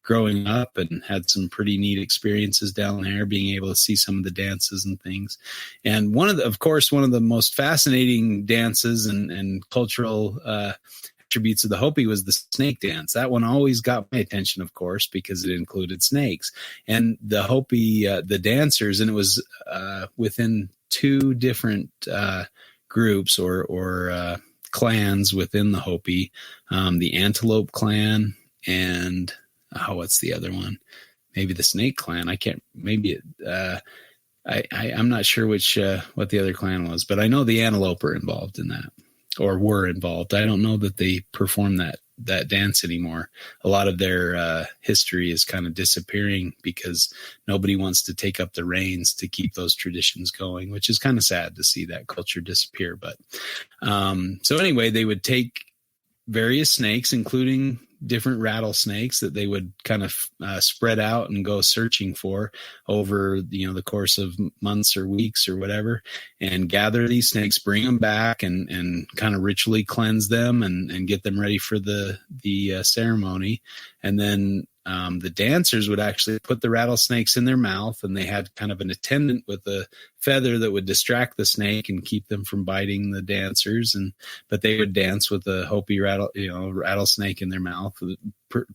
growing up, and had some pretty neat experiences down there, being able to see some of the dances and things. And one of the most fascinating dances and cultural attributes of the Hopi was the snake dance. That one always got my attention, of course, because it included snakes. And the Hopi, the dancers, and it was within two different groups or clans within the Hopi, the Antelope clan and what's the other one? Maybe the Snake clan. I can't. Maybe it. I'm not sure what the other clan was, but I know the Antelope are involved in that, or were involved. I don't know that they perform that dance anymore. A lot of their history is kind of disappearing because nobody wants to take up the reins to keep those traditions going, which is kind of sad to see that culture disappear. But so anyway, they would take various snakes, including different rattlesnakes, that they would kind of spread out and go searching for over the course of months or weeks or whatever, and gather these snakes, bring them back and kind of ritually cleanse them and get them ready for the ceremony. And then the dancers would actually put the rattlesnakes in their mouth, and they had kind of an attendant with a feather that would distract the snake and keep them from biting the dancers. But they would dance with a Hopi rattlesnake in their mouth,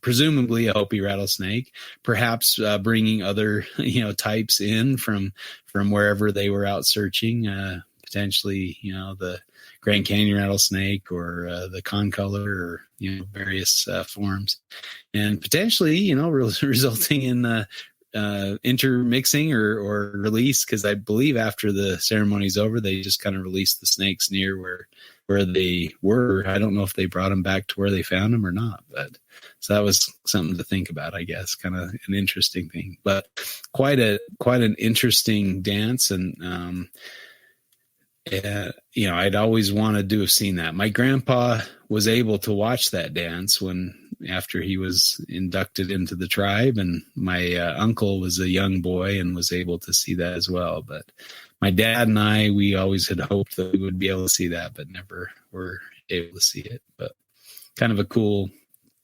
presumably a Hopi rattlesnake, perhaps bringing other types in from wherever they were out searching, potentially the Grand Canyon rattlesnake or the concolor, or various forms, and potentially resulting in intermixing or release, because I believe after the ceremony's over, they just kind of released the snakes near where they were. I don't know if they brought them back to where they found them or not, but so that was something to think about, I guess. Kind of an interesting thing, but quite an interesting dance. And I'd always wanted to have seen that. My grandpa was able to watch that dance after he was inducted into the tribe, and my uncle was a young boy and was able to see that as well. But my dad and we always had hoped that we would be able to see that, but never were able to see it. But kind of a cool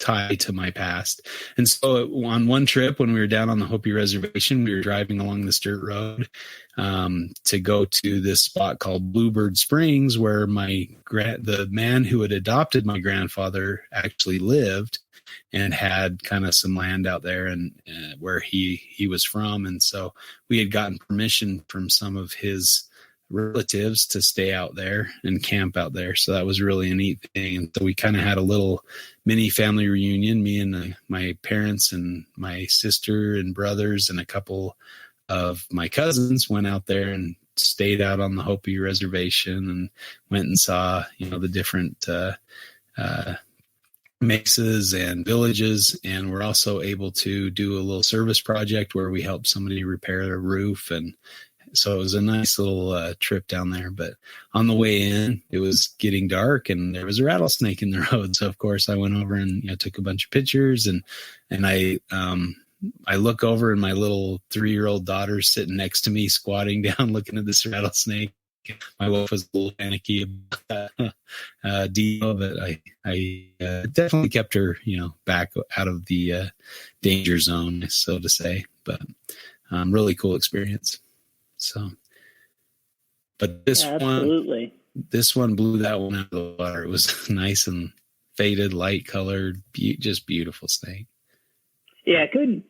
tie to my past. And so on one trip, when we were down on the Hopi reservation, we were driving along this dirt road to go to this spot called Bluebird Springs, where the man who had adopted my grandfather actually lived. and had kind of some land out there and where he was from. And so we had gotten permission from some of his relatives to stay out there and camp out there. So that was really a neat thing. And so we kind of had a little mini family reunion, me and my parents and my sister and brothers and a couple of my cousins went out there and stayed out on the Hopi reservation and went and saw, the different mesas and villages. And we're also able to do a little service project where we helped somebody repair a roof. And so it was a nice little trip down there. But on the way in, it was getting dark and there was a rattlesnake in the road. So of course I went over and took a bunch of pictures and I look over and my little 3-year-old daughter's sitting next to me, squatting down, looking at this rattlesnake. My wife was a little panicky about that deal, but I definitely kept her, back out of the danger zone, so to say. But really cool experience. So, but this one blew that one out of the water. It was nice and faded, light colored, just beautiful snake. Yeah, couldn't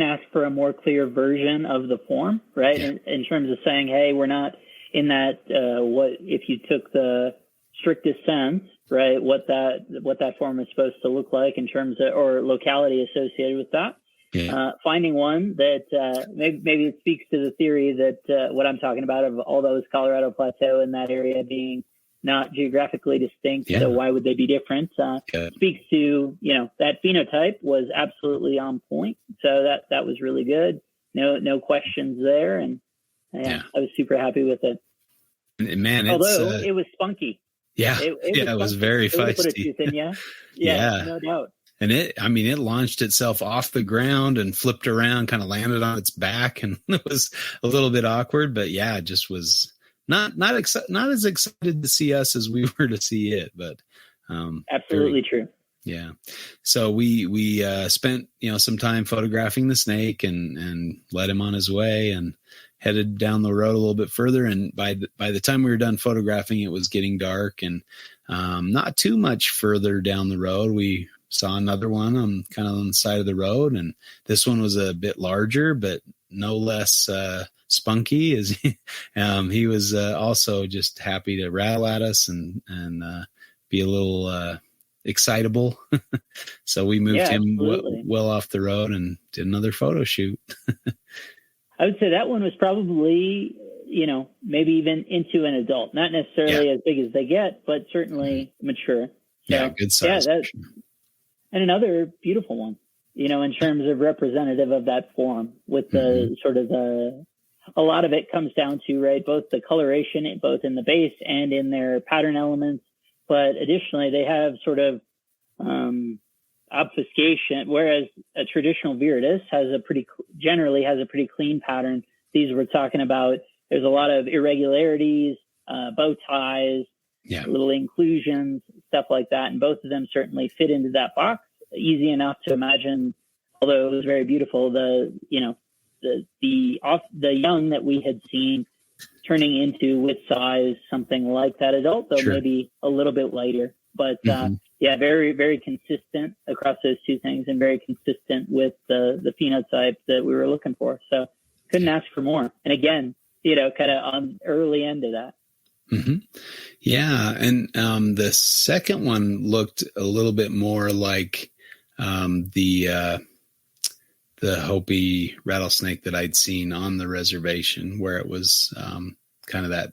ask for a more clear version of the form, right? Yeah. In terms of saying, hey, we're not in that, what if you took the strictest sense, right? What that form is supposed to look like in terms of, or locality associated with that. Yeah. Finding one that maybe it speaks to the theory that what I'm talking about of all those Colorado Plateau and that area being not geographically distinct, so why would they be different? Speaks to, that phenotype was absolutely on point. So that was really good. No questions there. And I was super happy with it. And man, although it was spunky. Yeah. It was very feisty. Yeah, no doubt. And it launched itself off the ground and flipped around, kind of landed on its back. And it was a little bit awkward, but it just was not as excited to see us as we were to see it, but absolutely true. Yeah. So we spent, some time photographing the snake and let him on his way and headed down the road a little bit further. And by the time we were done photographing, it was getting dark and not too much further down the road, we saw another one on the side of the road. And this one was a bit larger, but no less spunky as he was also just happy to rattle at us and be a little excitable. So we moved him well off the road and did another photo shoot. I would say that one was probably, maybe even into an adult, not necessarily as big as they get, but certainly mature. So, good size. And another beautiful one, in terms of representative of that form with the sort of a lot of it comes down to, right, both the coloration, both in the base and in their pattern elements. But additionally, they have sort of obfuscation, whereas a traditional viridis generally has a pretty clean pattern. These we're talking about, there's a lot of irregularities, bow ties, little inclusions, stuff like that. And both of them certainly fit into that box. Easy enough to imagine, although it was very beautiful, the young that we had seen turning into with size something like that adult, though maybe a little bit lighter. But very, very consistent across those two things and very consistent with the phenotype that we were looking for. So couldn't ask for more. And again, kind of on early end of that. Mm-hmm. Yeah. And the second one looked a little bit more like the Hopi rattlesnake that I'd seen on the reservation, where it was kind of that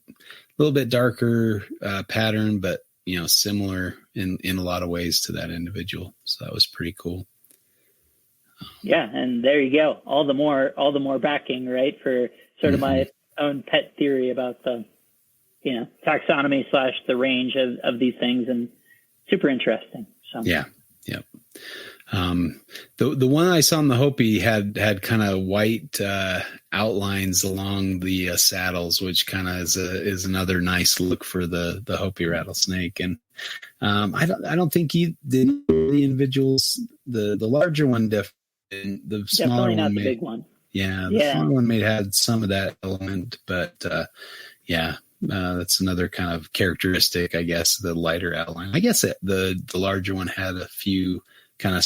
little bit darker pattern, but similar in a lot of ways to that individual. So that was pretty cool. Yeah, and there you go. All the more backing, right, for sort of my own pet theory about the taxonomy / the range of these things, and super interesting. So yeah. The one I saw in the Hopi had kind of white outlines along the saddles, which kind of is another nice look for the Hopi rattlesnake. And I don't think the individuals, the larger one definitely, the smaller one, the big one. Yeah, the smaller one may have had some of that element, but that's another kind of characteristic, I guess, the lighter outline. I guess the larger one had a few kind of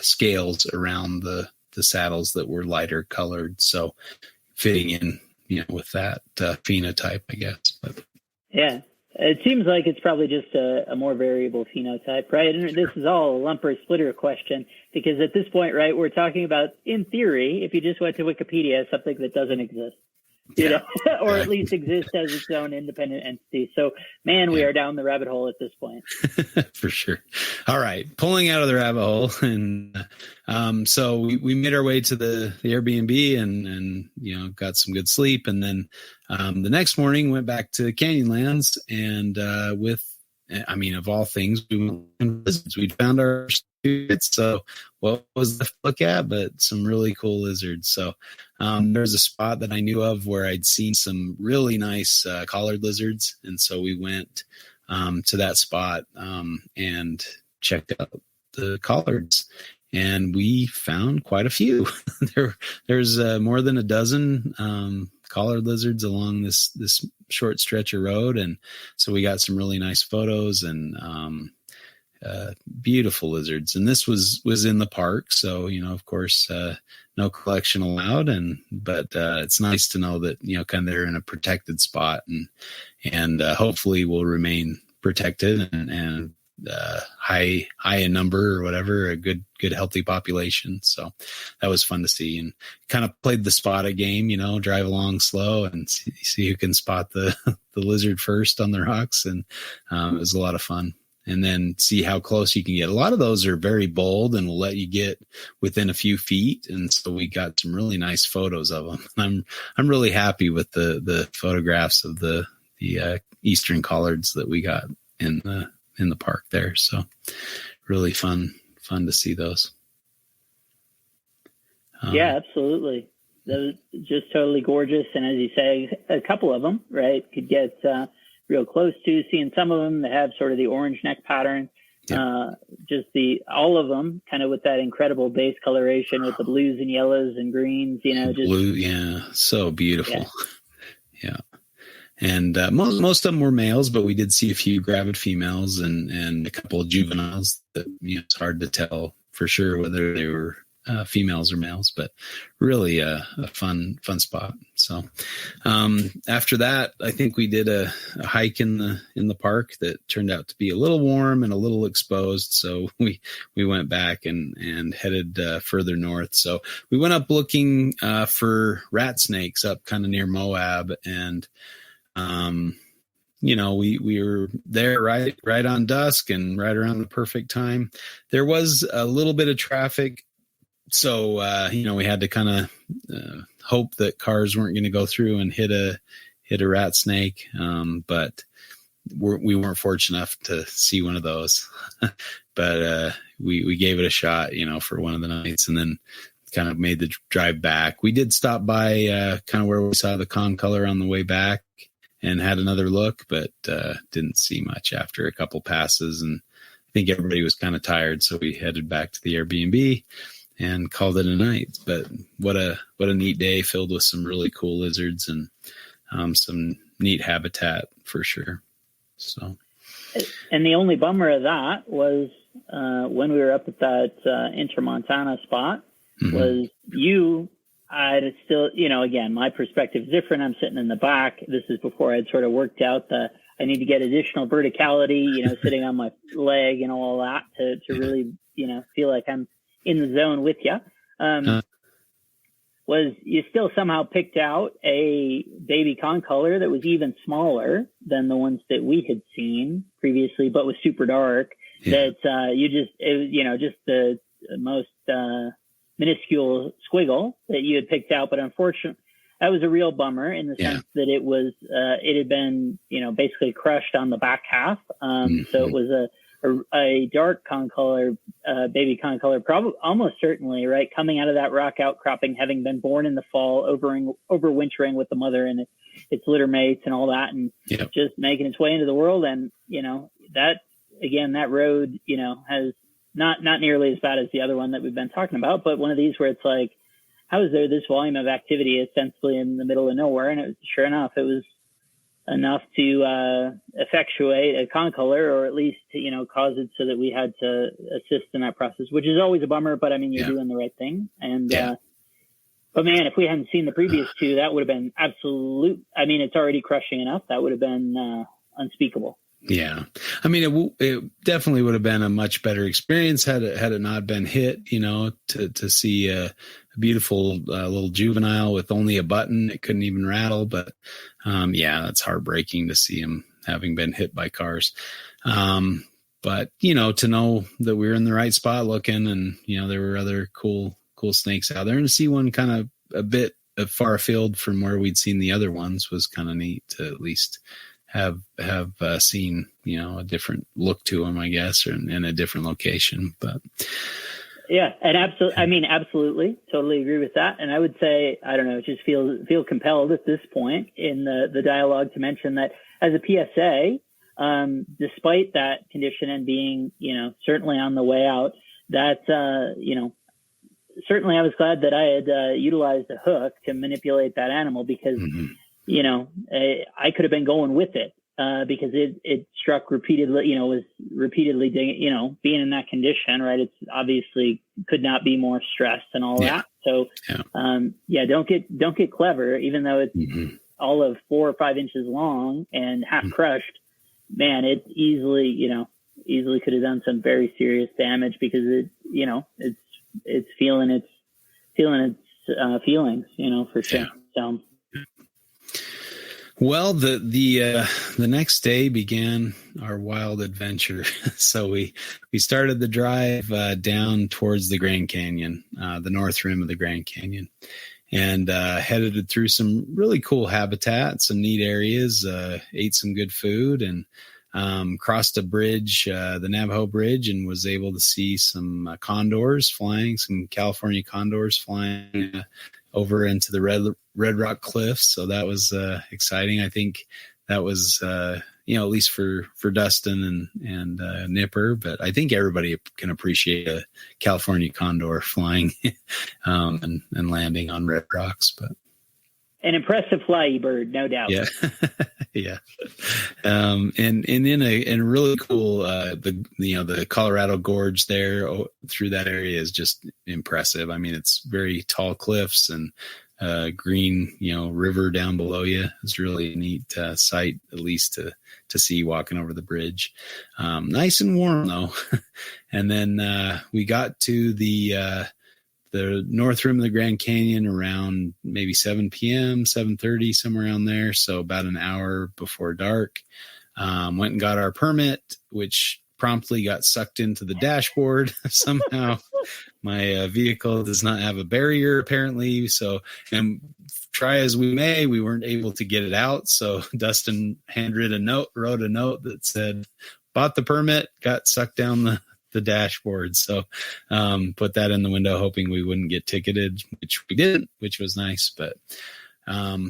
scales around the saddles that were lighter colored. So fitting in, with that phenotype, I guess. But yeah, it seems like it's probably just a more variable phenotype, right? And this is all a lumper splitter question, because at this point, right, we're talking about, in theory, if you just went to Wikipedia, something that doesn't exist. Or at least exist as its own independent entity. So, man, we are down the rabbit hole at this point. For sure. All right, pulling out of the rabbit hole, and so we made our way to the Airbnb, and got some good sleep, and then the next morning went back to Canyonlands, and of all things, we found our students. So what was the look at? But some really cool lizards. So there's a spot that I knew of where I'd seen some really nice collared lizards, and so we went to that spot and checked out the collards, and we found quite a few. There's more than a dozen collared lizards along this short stretch of road, and so we got some really nice photos and beautiful lizards. And this was in the park, so of course no collection allowed, but it's nice to know that kind of they're in a protected spot, and hopefully will remain protected and high in number or whatever, a good healthy population. So that was fun to see, and kind of played the spot a game, drive along slow and see who can spot the lizard first on the rocks, and it was a lot of fun. And then see how close you can get. A lot of those are very bold and will let you get within a few feet, and so we got some really nice photos of them. I'm really happy with the photographs of the eastern collards that we got in the park there. So really fun to see those. Yeah, absolutely. That was just totally gorgeous. And as you say, a couple of them, right, could get real close to seeing some of them that have sort of the orange neck pattern. Just all of them kind of with that incredible base coloration with the blues and yellows and greens, just blue. So beautiful. Yeah. And most of them were males, but we did see a few gravid females and a couple of juveniles that it's hard to tell for sure whether they were females or males, but really a fun spot. So after that, I think we did a hike in the park that turned out to be a little warm and a little exposed. So we went back and headed further north. So we went up looking for rat snakes up kind of near Moab, and we were there right on dusk and right around the perfect time. There was a little bit of traffic, so we had to kind of hope that cars weren't going to go through and hit a rat snake, but we weren't fortunate enough to see one of those. But we gave it a shot, for one of the nights, and then kind of made the drive back. We did stop by kind of where we saw the concolor on the way back and had another look, but didn't see much after a couple passes, and I think everybody was kind of tired, so we headed back to the Airbnb and called it a night. But what a neat day, filled with some really cool lizards and some neat habitat for sure. So, and the only bummer of that was when we were up at that Intermontana spot, was I'd still, again, my perspective is different. I'm sitting in the back. This is before I'd sort of worked out I need to get additional verticality, sitting on my leg and all that to really, feel like I'm in the zone with you. Was you still somehow picked out a baby concolor that was even smaller than the ones that we had seen previously, but was super dark. Yeah. That just the most minuscule squiggle that you had picked out, but unfortunately that was a real bummer in the sense that it had been basically crushed on the back half. So it was a dark concolor, baby concolor, probably almost certainly right coming out of that rock outcropping, having been born in the fall, overwintering with the mother and its litter mates and all that, and just making its way into the world. And that road has not nearly as bad as the other one that we've been talking about, but one of these where it's like, how is there this volume of activity ostensibly in the middle of nowhere? And sure enough, it was enough to effectuate a concolor, or at least, cause it so that we had to assist in that process, which is always a bummer, but I mean, you're doing the right thing. And, but man, if we hadn't seen the previous two, that would have been absolute. I mean, it's already crushing enough. That would have been unspeakable. Yeah. I mean, it definitely would have been a much better experience had it not been hit, to see a beautiful little juvenile with only a button. It couldn't even rattle, but that's heartbreaking to see him having been hit by cars. But to know that we were in the right spot looking, and, there were other cool snakes out there, and to see one kind of a bit far afield from where we'd seen the other ones was kind of neat to at least have seen, a different look to them, I guess, or in a different location. But yeah, and absolutely, I mean, absolutely, totally agree with that. And I would say, I don't know, just feel compelled at this point in the dialogue to mention that as a PSA, despite that condition and being, certainly on the way out, that, certainly I was glad that I had utilized a hook to manipulate that animal, because, I could have been going with it because it struck repeatedly, was repeatedly, being in that condition, right? It's obviously could not be more stressed and all that. So, don't get clever, even though it's all of 4 or 5 inches long and half crushed. Man, it easily could have done some very serious damage, because it's feeling its feelings, for sure. Yeah. So. Well, the next day began our wild adventure. So we started the drive down towards the Grand Canyon, the north rim of the Grand Canyon, and headed through some really cool habitats, some neat areas, ate some good food, and crossed a bridge, the Navajo Bridge, and was able to see some condors flying, some California condors flying over into the Red Rock Cliffs. So that was exciting. I think that was, at least for Dustin and Nipper, but I think everybody can appreciate a California condor flying and landing on red rocks. But an impressive flyy bird, no doubt. Yeah. Yeah. And in a really cool, the Colorado Gorge there through that area is just impressive. I mean, it's very tall cliffs and green, river down below you. It's really a neat sight, at least to see walking over the bridge. Nice and warm though. And then we got to the north rim of the Grand Canyon around maybe 7 p.m., 7:30, somewhere around there. So about an hour before dark. Went and got our permit, which promptly got sucked into the dashboard somehow. My vehicle does not have a barrier, apparently. So, and try as we may, we weren't able to get it out. So Dustin wrote a note that said, bought the permit, got sucked down the dashboard. So put that in the window, hoping we wouldn't get ticketed, which we didn't, which was nice. But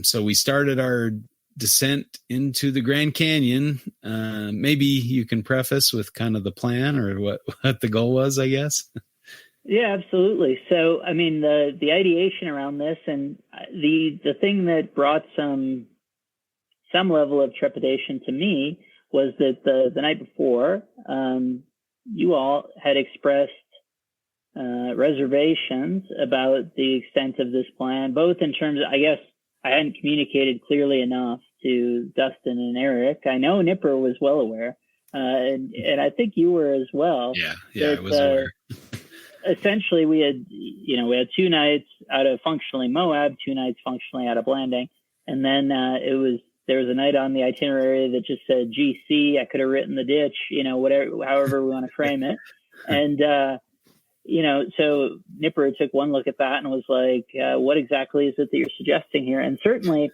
so we started our descent into the Grand Canyon. Maybe you can preface with kind of the plan or what the goal was, I guess. Yeah, absolutely. So, I mean, the ideation around this, and the thing that brought some level of trepidation to me was that the night before, you all had expressed reservations about the extent of this plan, both in terms of, I guess, I hadn't communicated clearly enough to Dustin and Eric. I know Nipper was well aware, and I think you were as well. Yeah, I was aware. Essentially, we had 2 nights out of functionally Moab, 2 nights functionally out of Blanding, and then there was a night on the itinerary that just said GC. I could have written the ditch, whatever, however we want to frame it. And, so Nipper took one look at that and was like, what exactly is it that you're suggesting here? And certainly,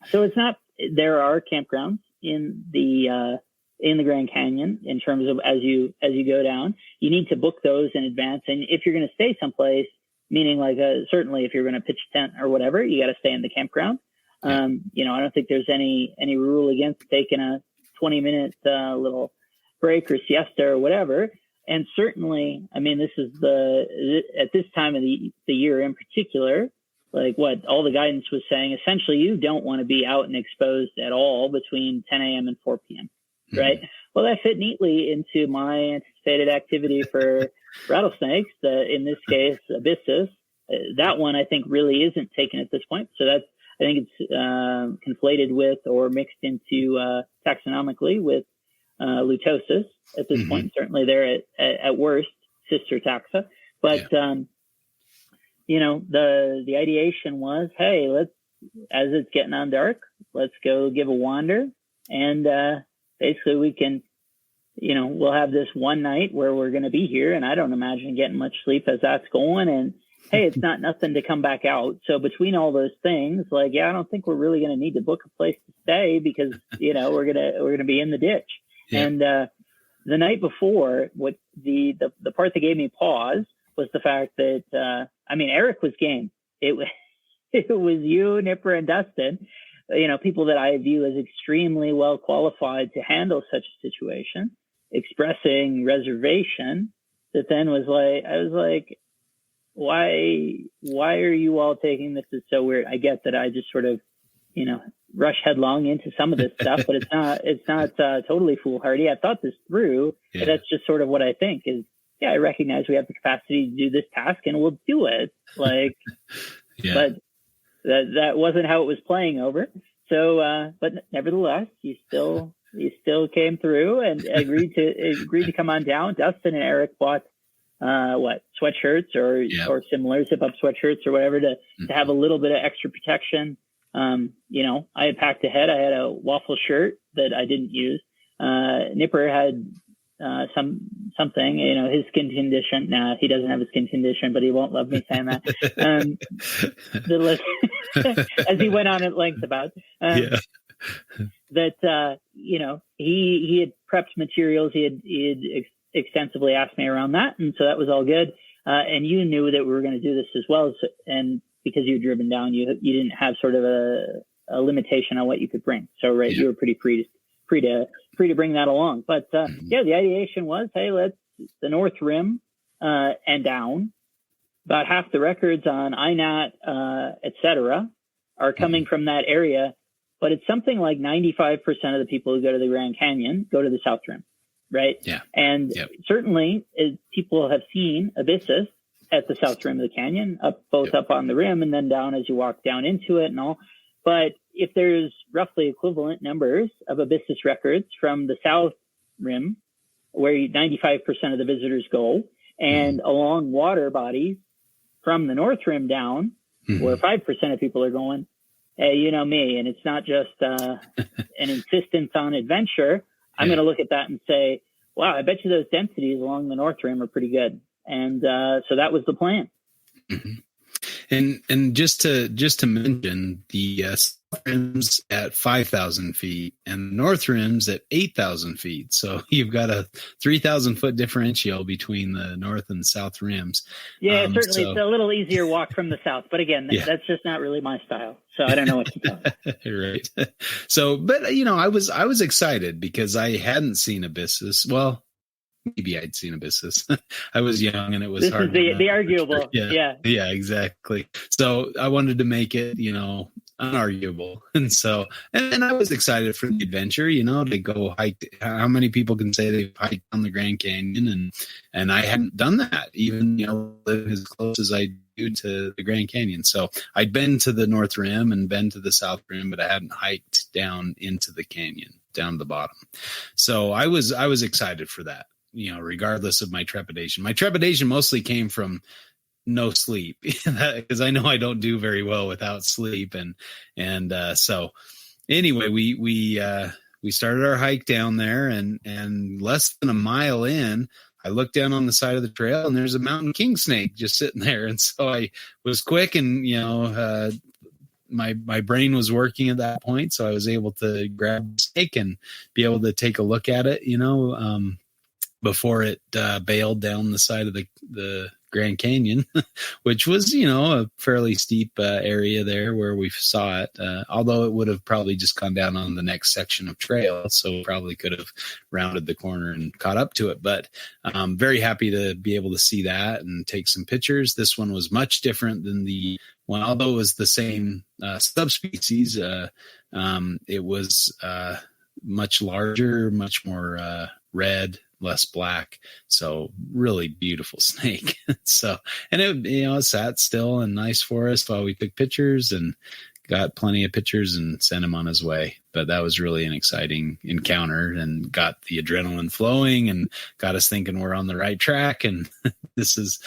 so it's not, there are campgrounds in the Grand Canyon in terms of as you go down, you need to book those in advance. And if you're going to stay someplace, meaning like certainly if you're going to pitch a tent or whatever, you got to stay in the campground. I don't think there's any rule against taking a 20-minute little break or siesta or whatever. And certainly, I mean, this is at this time of the year in particular, like what all the guidance was saying, essentially you don't want to be out and exposed at all between 10 a.m. and 4 p.m. Right. Well, that fit neatly into my anticipated activity for rattlesnakes, in this case, abyssus. That one I think really isn't taken at this point. So I think it's conflated with or mixed into taxonomically with lutosis at this point. Certainly they're at worst sister taxa. But, the ideation was, hey, as it's getting on dark, let's go give a wander. And basically we can, we'll have this one night where we're going to be here. And I don't imagine getting much sleep as that's going. And hey, it's not nothing to come back out. So between all those things, I don't think we're really going to need to book a place to stay because, we're going to be in the ditch. Yeah. And the night before, what the part that gave me pause was the fact that, Eric was game. It was you, Nipper, and Dustin, people that I view as extremely well qualified to handle such a situation, expressing reservation. That then I was like, why are you all taking this as so weird? I get that I just sort of, rush headlong into some of this stuff, but it's not totally foolhardy. I thought this through. Yeah. But that's just sort of what I think is, yeah, I recognize we have the capacity to do this task and we'll do it. But that wasn't how it was playing over. So, but nevertheless, you still came through and agreed to come on down. Dustin and Eric bought, sweatshirts or similar zip up sweatshirts or whatever to have a little bit of extra protection. I had packed ahead. I had a waffle shirt that I didn't use. Nipper had something, his skin condition. Nah, he doesn't have a skin condition, but he won't love me saying that. As he went on at length about that, he had prepped materials. He had extensively asked me around that, and so that was all good. And you knew that we were going to do this as well, and because you had driven down, you didn't have sort of a limitation on what you could bring. So you were pretty free to bring that along. But the ideation was, hey, let's the North Rim and down. About half the records on INAT, et cetera, are coming from that area. But it's something like 95% of the people who go to the Grand Canyon go to the South Rim, right? Yeah. And certainly people have seen abyssus at the South Rim of the canyon, up on the rim and then down as you walk down into it and all. But if there's roughly equivalent numbers of abyssus records from the South Rim, where 95% of the visitors go, and along water bodies from the North Rim down, where 5% of people are going, hey, you know me, and it's not just an insistence on adventure. I'm going to look at that and say, wow, I bet you those densities along the North Rim are pretty good. And so that was the plan. And just to mention, the South Rim's at 5,000 feet and the North Rim's at 8,000 feet. So you've got a 3,000 foot differential between the North and South Rims. Yeah, certainly it's a little easier walk from the South, but again, that's just not really my style. So I don't know what to tell you. Right. So, but I was excited because I hadn't seen abyssus. Well, maybe I'd seen abyssus. I was young and it was this hard. This is the arguable. Yeah, exactly. So I wanted to make it, unarguable. And so, and I was excited for the adventure, to go hike. How many people can say they've hiked down the Grand Canyon? And I hadn't done that, even, live as close as I do to the Grand Canyon. So I'd been to the North Rim and been to the South Rim, but I hadn't hiked down into the canyon, down to the bottom. So I was excited for that. Regardless of my trepidation. My trepidation mostly came from no sleep because I know I don't do very well without sleep. And so anyway, we started our hike down there and less than a mile in, I looked down on the side of the trail and there's a mountain king snake just sitting there. And so I was quick and, my brain was working at that point. So I was able to grab the snake and be able to take a look at it, before it bailed down the side of the Grand Canyon, which was, a fairly steep area there where we saw it. Although it would have probably just gone down on the next section of trail, so probably could have rounded the corner and caught up to it. But I'm very happy to be able to see that and take some pictures. This one was much different than the one, although it was the same subspecies. It was much larger, much more red, less black. So really beautiful snake. So, and it sat still and nice for us while we took pictures and got plenty of pictures and sent him on his way. But that was really an exciting encounter and got the adrenaline flowing and got us thinking we're on the right track and this is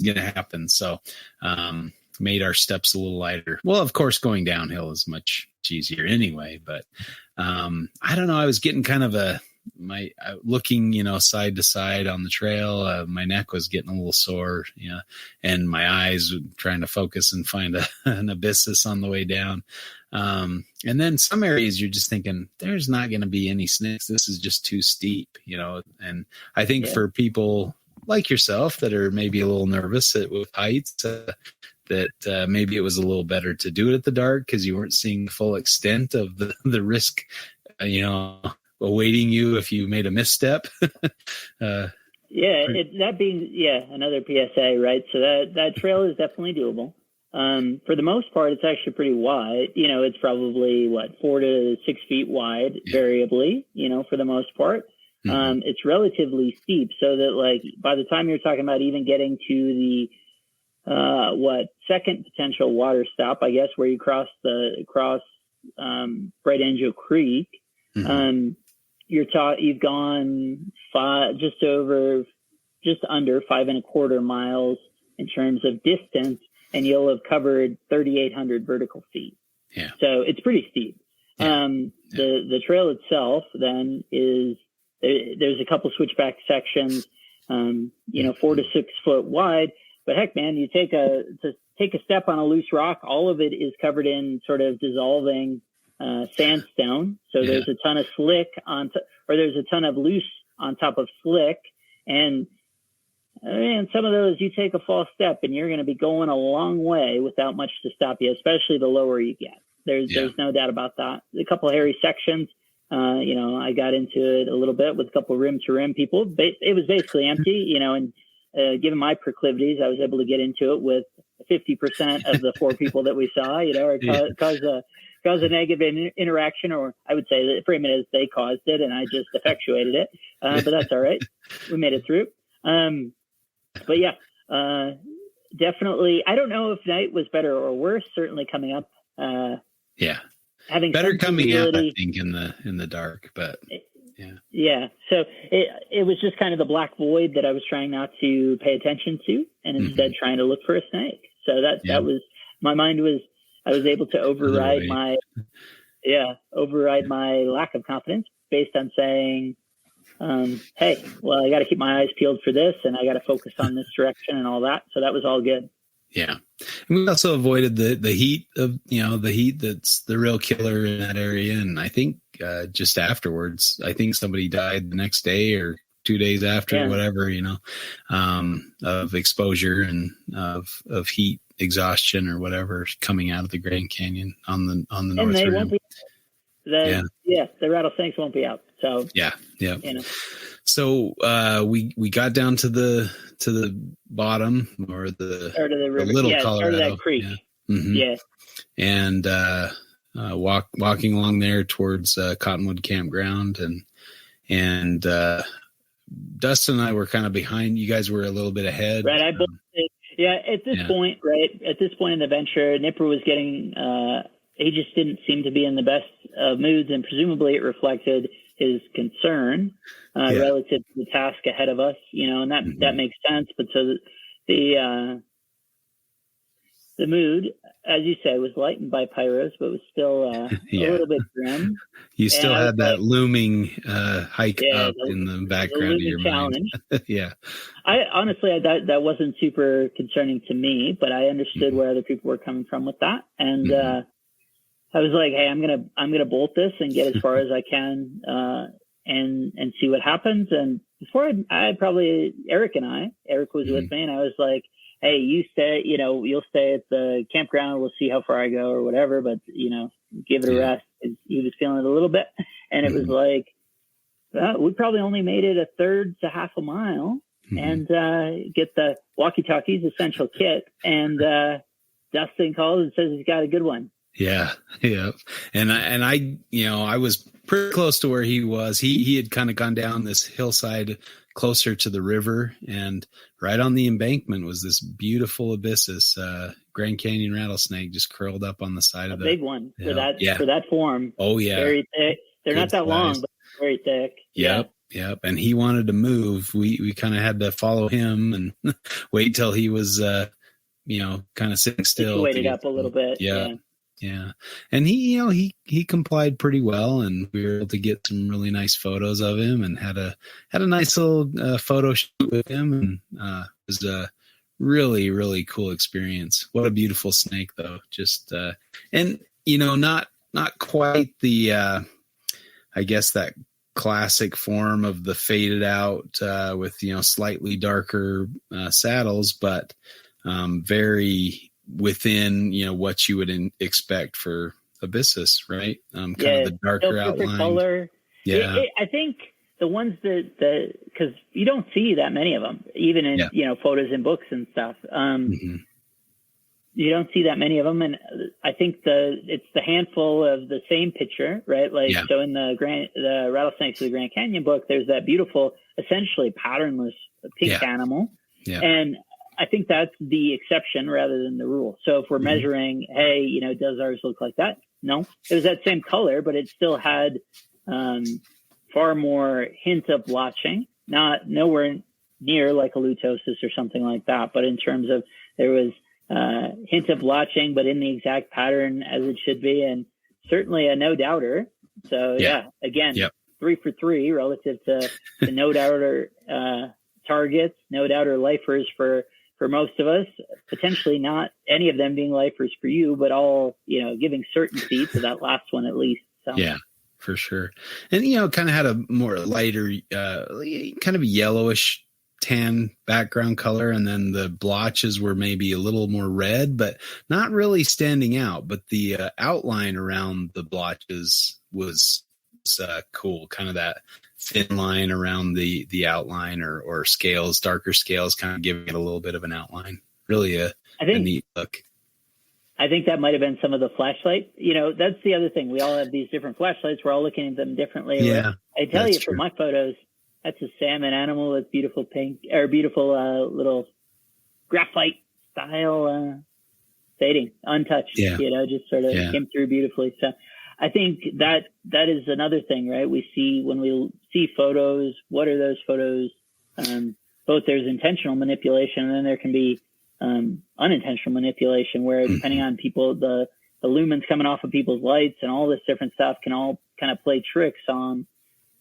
going to happen. So, made our steps a little lighter. Well, of course, going downhill is much easier anyway, but I don't know. I was getting kind of looking, side to side on the trail. My neck was getting a little sore, and my eyes trying to focus and find an abyssus on the way down. And then some areas you're just thinking there's not going to be any snakes. This is just too steep, and I think for people like yourself that are maybe a little nervous with heights, that maybe it was a little better to do it at the dark because you weren't seeing the full extent of the risk, awaiting you if you made a misstep. Another PSA, right? So that trail is definitely doable. For the most part, it's actually pretty wide. It's probably 4 to 6 feet wide, variably, for the most part. Mm-hmm. It's relatively steep, so that by the time you're talking about even getting to the second potential water stop, I guess, where you cross Bright Angel Creek, mm-hmm. You've gone just under 5.25 miles in terms of distance, and you'll have covered 3,800 vertical feet. Yeah. So it's pretty steep. Yeah. The trail itself then there's a couple switchback sections, 4 to 6 foot wide. But heck, man, you take a step on a loose rock, all of it is covered in sort of dissolving sandstone. So there's a ton of slick there's a ton of loose on top of slick. And some of those, you take a false step and you're going to be going a long way without much to stop you, especially the lower you get. There's no doubt about that. A couple of hairy sections. I got into it a little bit with a couple of rim to rim people. It was basically empty, and given my proclivities, I was able to get into it with 50% of the 4 people that we saw, or cause a negative interaction, or I would say, frame it as they caused it and I just effectuated it. But that's all right. We made it through. But definitely. I don't know if night was better or worse, certainly coming up. Having better coming up, I think, in the dark, but yeah. So it was just kind of the black void that I was trying not to pay attention to, and instead trying to look for a snake. So that was my mind was. I was able to override my lack of confidence based on saying, hey, well, I got to keep my eyes peeled for this, and I got to focus on this direction and all that. So that was all good. Yeah. And we also avoided the heat of, the heat that's the real killer in that area. And I think just afterwards, I think somebody died the next day or 2 days after, whatever, of exposure and of heat exhaustion or whatever coming out of the Grand Canyon on the North Rim. Won't be, the rattlesnakes won't be out. So So we got down to the bottom or the little Colorado. That creek. And walking along there towards Cottonwood Campground, and Dustin and I were kind of behind. You guys were a little bit ahead. Right. At this point in the venture, Nipper was getting. He just didn't seem to be in the best of moods, and presumably it reflected his concern relative to the task ahead of us, and that makes sense. But so the mood, as you say, was lightened by pyros, but was still a little bit grim. You still had that looming hike up in the background of your challenge. Mind. I honestly, that wasn't super concerning to me, but I understood where other people were coming from with that, and I was like, hey, I'm gonna bolt this and get as far as I can, and see what happens. And before Eric was with me, and I was like, hey, you'll stay at the campground. We'll see how far I go or whatever, but give it a rest. He was feeling it a little bit. And it was like, we probably only made it a third to half a mile and get the walkie-talkies essential kit. And Dustin calls and says he's got a good one. Yeah. Yeah. And I was pretty close to where he was. He had kind of gone down this hillside closer to the river, and right on the embankment was this beautiful abyssus, Grand Canyon rattlesnake just curled up on the side of the big one for that form. Oh yeah. Very thick. They're not that long, but very thick. Yep. Yeah. Yep. And he wanted to move. We kind of had to follow him and wait till he was, kind of sitting still. Situated up a little bit. Yeah. Yeah. And he complied pretty well, and we were able to get some really nice photos of him and had a nice little photo shoot with him. And it was a really, really cool experience. What a beautiful snake though. Just, and not quite the, I guess that classic form of the faded out, with, slightly darker, saddles, but, very within what you would expect for abyssus, right? Kind of the darker outline color. Yeah. I think the ones that because you don't see that many of them, even in photos and books and stuff. You don't see that many of them, and I think it's the handful of the same picture, right? Like so in the rattlesnakes of the Grand Canyon book, there's that beautiful, essentially patternless pink animal, and I think that's the exception rather than the rule. So if we're measuring, hey, does ours look like that? No, it was that same color, but it still had far more hint of blotching, nowhere near like a lutosis or something like that. But in terms of, there was hint of blotching, but in the exact pattern as it should be, and certainly a no doubter. So again, 3 for 3 relative to no doubter targets, no doubter lifers for most of us, potentially not any of them being lifers for you, but all, giving certainty to that last one at least. So. Yeah, for sure. And, kind of had a more lighter, kind of a yellowish tan background color. And then the blotches were maybe a little more red, but not really standing out. But the outline around the blotches was cool. Kind of that thin line around the outline or scales, darker scales, kind of giving it a little bit of an outline. Really a neat look. I think that might have been some of the flashlight. That's the other thing. We all have these different flashlights. We're all looking at them differently. Yeah, I tell you, for my photos, that's a salmon animal with beautiful pink or beautiful little graphite style fading, untouched. Yeah. Just sort of came through beautifully. So I think that is another thing, right? We see when we see photos, what are those photos? Both there's intentional manipulation, and then there can be unintentional manipulation, where depending on people, the lumens coming off of people's lights and all this different stuff can all kind of play tricks on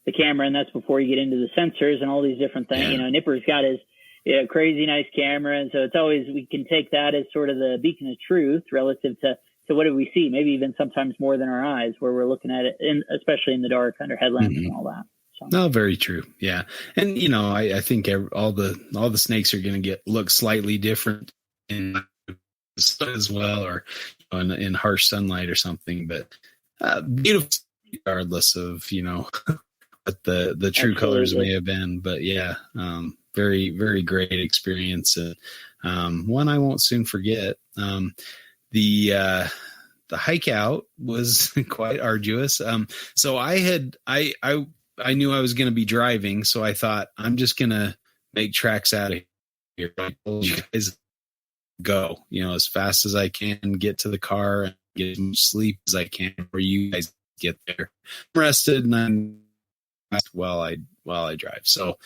the camera. And that's before you get into the sensors and all these different things. Nipper's got his crazy nice camera, and so it's always, we can take that as sort of the beacon of truth relative to what do we see, maybe even sometimes more than our eyes, where we're looking at it, especially in the dark under headlamps and all that. So. No, very true. Yeah. And, I think all the snakes are going to look slightly different in as well, or in harsh sunlight or something, but beautiful regardless of, what the true colors may have been. But very, very great experience. One I won't soon forget. The hike out was quite arduous. So I knew I was going to be driving, so I thought, I'm just going to make tracks out of here. I told you guys, go, as fast as I can, get to the car and get as much sleep as I can before you guys get there. I'm rested, and then while I drive. So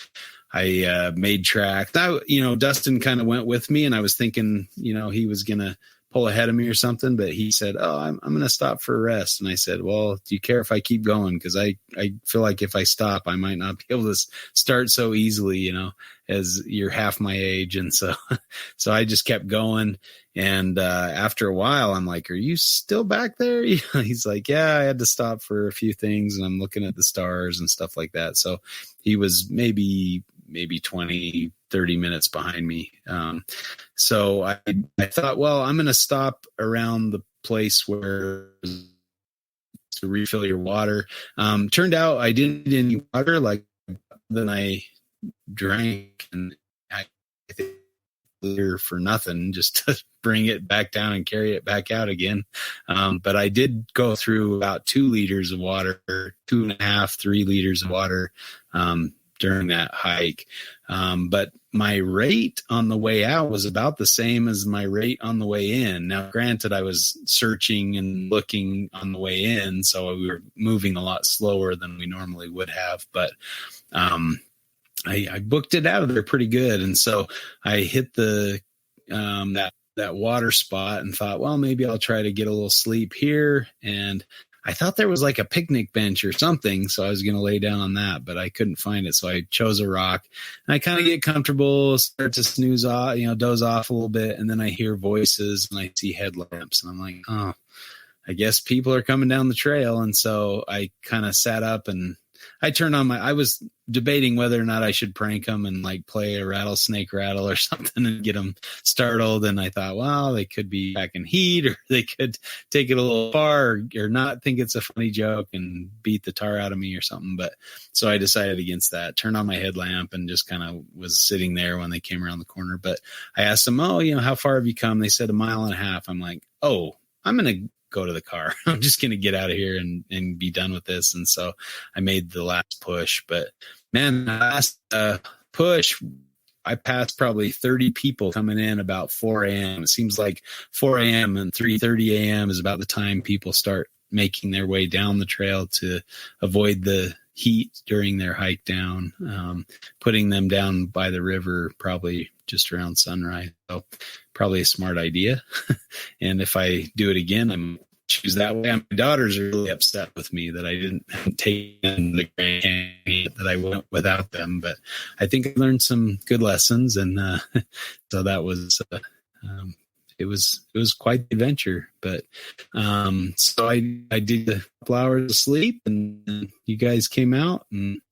I made tracks. Dustin kind of went with me, and I was thinking, he was going to pull ahead of me or something, but he said, "Oh, I'm going to stop for a rest." And I said, "Well, do you care if I keep going? Because I feel like if I stop, I might not be able to start so easily, as you're half my age." And so I just kept going. And after a while, I'm like, "Are you still back there?" He's like, "Yeah, I had to stop for a few things, and I'm looking at the stars and stuff like that." So he was maybe 20, 30 minutes behind me. So I thought, well, I'm going to stop around the place where to refill your water. Turned out I didn't need any water. Like, then I drank, and I think for nothing, just to bring it back down and carry it back out again. But I did go through about 2 liters of water, 2.5, 3 liters of water, during that hike. But my rate on the way out was about the same as my rate on the way in. Now, granted, I was searching and looking on the way in, so we were moving a lot slower than we normally would have, but, I booked it out of there pretty good. And so I hit the, that water spot and thought, well, maybe I'll try to get a little sleep here. And I thought there was like a picnic bench or something, so I was going to lay down on that, but I couldn't find it. So I chose a rock, and I kind of get comfortable, start to snooze off, doze off a little bit. And then I hear voices and I see headlamps, and I'm like, oh, I guess people are coming down the trail. And so I kind of sat up and I turned on I was debating whether or not I should prank them and like play a rattlesnake rattle or something and get them startled. And I thought, well, they could be back in heat, or they could take it a little far, or not think it's a funny joke and beat the tar out of me or something. But so I decided against that, turned on my headlamp, and just kind of was sitting there when they came around the corner. But I asked them, oh, how far have you come? They said 1.5 miles. I'm like, oh, I'm going to go to the car. I'm just going to get out of here and be done with this. And so I made the last push. But man, the last push, I passed probably 30 people coming in about 4 a.m. It seems like 4 a.m. and 3:30 a.m. is about the time people start making their way down the trail to avoid the heat during their hike down, putting them down by the river probably just around sunrise. So probably a smart idea. And if I do it again, I'm choose that way. My daughters are really upset with me that I didn't take the Grand Canyon, that I went without them. But I think I learned some good lessons, and so that was it was quite the adventure. But so I did a couple hours of sleep, and you guys came out, and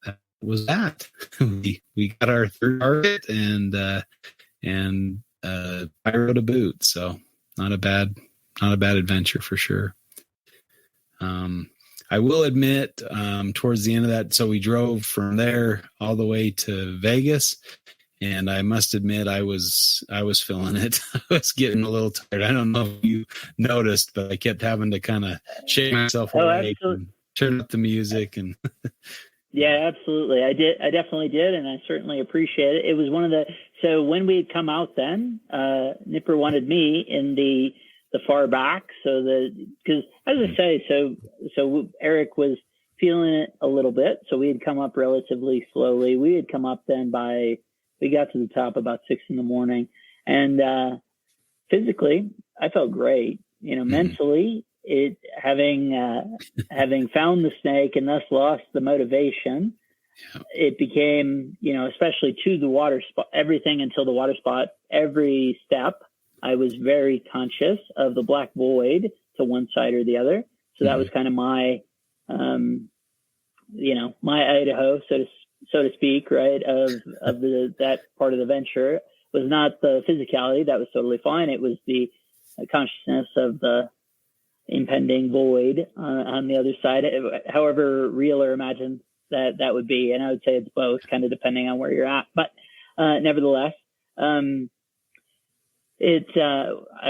that was that. we got our third target, and I rode a boot, so not a bad adventure for sure. I will admit, towards the end of that, so we drove from there all the way to Vegas, and I must admit I was feeling it. I was getting a little tired. I don't know if you noticed, but I kept having to kind of shake myself awake and turn up the music. And yeah, absolutely. I definitely did, and I certainly appreciate it. It was one of the, so when we had come out then, Nipper wanted me in the far back, so because as I say, so Eric was feeling it a little bit, so we had come up relatively slowly. We had come up then we got to the top about 6 a.m, and physically I felt great. Mentally, having found the snake and thus lost the motivation, it became, especially to the water spot, everything until the water spot, every step, I was very conscious of the black void to one side or the other. So that was kind of my, my Idaho, so to speak, right, of that part of the venture. Was not the physicality, that was totally fine. It was the consciousness of the impending void on the other side, however real or imagined that would be. And I would say it's both, kind of depending on where you're at. But nevertheless, I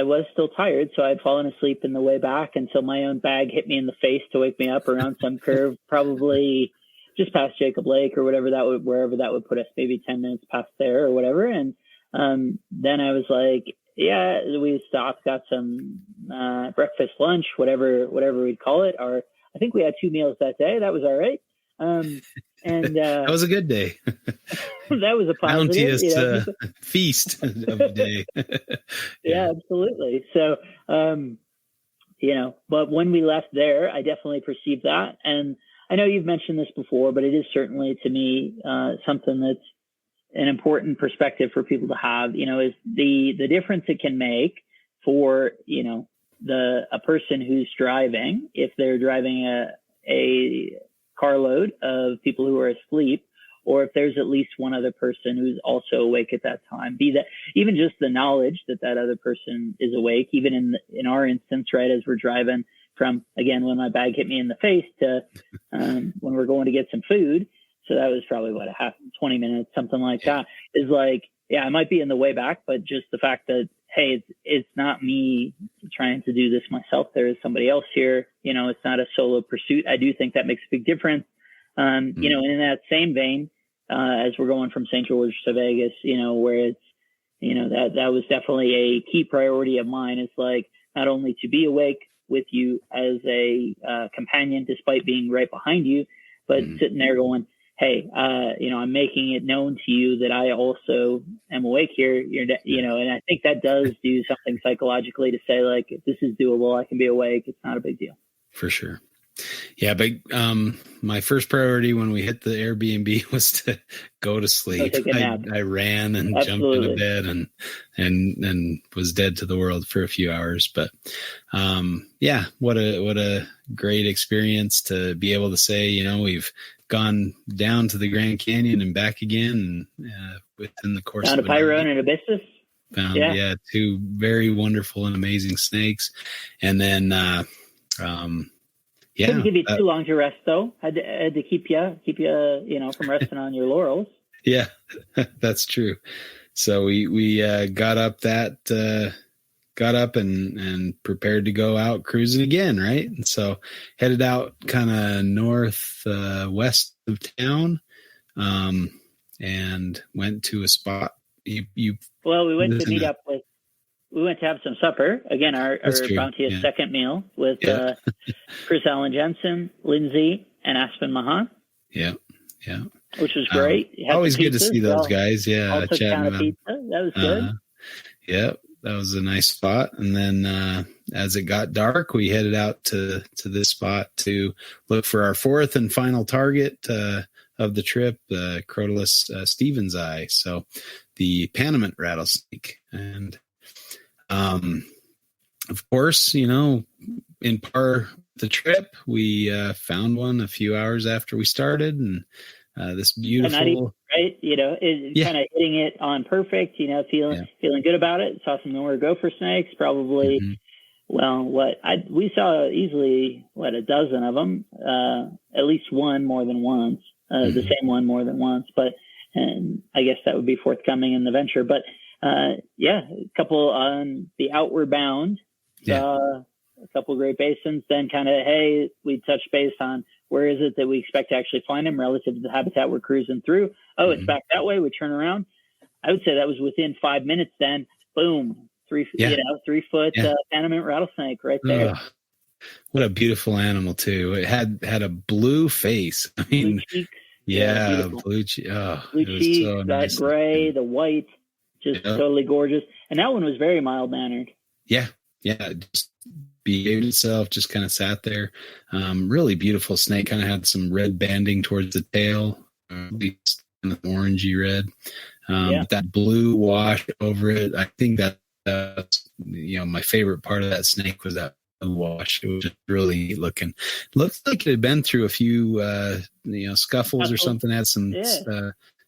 was still tired, so I'd fallen asleep in the way back until my own bag hit me in the face to wake me up around some curve, probably just past Jacob Lake or wherever that would put us, maybe 10 minutes past there or whatever. And then I was like, yeah, we stopped, got some breakfast, lunch, whatever we'd call it. I think we had 2 meals that day. That was all right. And that was a good day. That was a positive, bounteous feast of the day. Yeah, absolutely. So, but when we left there, I definitely perceived that. And I know you've mentioned this before, but it is certainly to me something that's an important perspective for people to have, is the difference it can make for, a person who's driving, if they're driving a carload of people who are asleep, or if there's at least one other person who's also awake at that time, be that even just the knowledge that other person is awake, even in our instance, right, as we're driving from, again, when my bag hit me in the face to when we're going to get some food. So that was probably 20 minutes, something like that, is like, I might be in the way back, but just the fact that, hey, it's not me trying to do this myself. There is somebody else here. It's not a solo pursuit. I do think that makes a big difference. And in that same vein, as we're going from St. George to Vegas, where it's, that was definitely a key priority of mine. It's like not only to be awake with you as a companion, despite being right behind you, but sitting there going, hey, I'm making it known to you that I also am awake here. And I think that does do something psychologically to say, like, if this is doable, I can be awake. It's not a big deal. For sure. Yeah, but my first priority when we hit the Airbnb was to go to sleep. I ran and jumped into bed and was dead to the world for a few hours. But what a great experience to be able to say, we've gone down to the Grand Canyon and back again within the course of a Pyro and Abyssus. Found two very wonderful and amazing snakes, and then. Couldn't give you too long to rest, though. Had to keep you, from resting on your laurels. Yeah, that's true. So we got up and prepared to go out cruising again, right? And so headed out kind of north west of town, and went to a spot. We went to meet up with. We went to have some supper. Again, our bounteous second meal with Chris Allen Jensen, Lindsay, and Aspen Mahan. Yeah. Which was great. Always good to see those guys. Yeah. Chatting about pizza. That was good. That was a nice spot. And then as it got dark, we headed out to this spot to look for our fourth and final target of the trip, the Crotalus Stevens eye. So the Panamint rattlesnake. And of course, in par the trip, we found one a few hours after we started, and this beautiful, right? Kind of hitting it on perfect. Feeling good about it. Saw some more gopher snakes. Probably, we saw easily a dozen of them. At least one more than once. The same one more than once, and I guess that would be forthcoming in the venture, but. A couple on the outward bound, a couple Great Basins, then kind of, hey, we touch base on where is it that we expect to actually find them relative to the habitat we're cruising through. Oh, it's back that way. We turn around. I would say that was within 5 minutes. Then boom, 3 foot Panamint rattlesnake right there. What a beautiful animal too. It had a blue face. I mean, blue cheeks. Blue cheeks. Blue cheeks, so nice. That gray, the white. Just totally gorgeous. And that one was very mild-mannered. Yeah. Just behaved itself, just kind of sat there. Really beautiful snake. Kind of had some red banding towards the tail, at least kind of orangey red. That blue wash over it. I think that's my favorite part of that snake was that blue wash. It was just really neat looking. Looks like it had been through a few, scuffles or something. Had some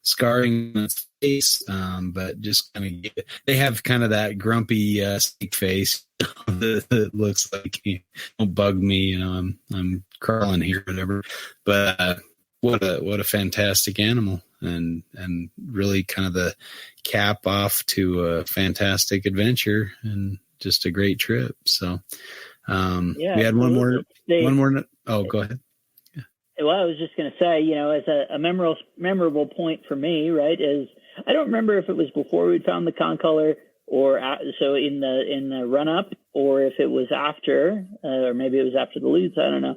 scarring on its face, but just kind of they have kind of that grumpy snake face that looks like, don't bug me, I'm crawling here, whatever. But what a fantastic animal, and really kind of the cap off to a fantastic adventure and just a great trip. So we had one more. Oh, go ahead. Well, I was just going to say, as a memorable point for me, right, is I don't remember if it was before we found the concolor or so in the run up, or if it was after, or maybe it was after the lewds. I don't know.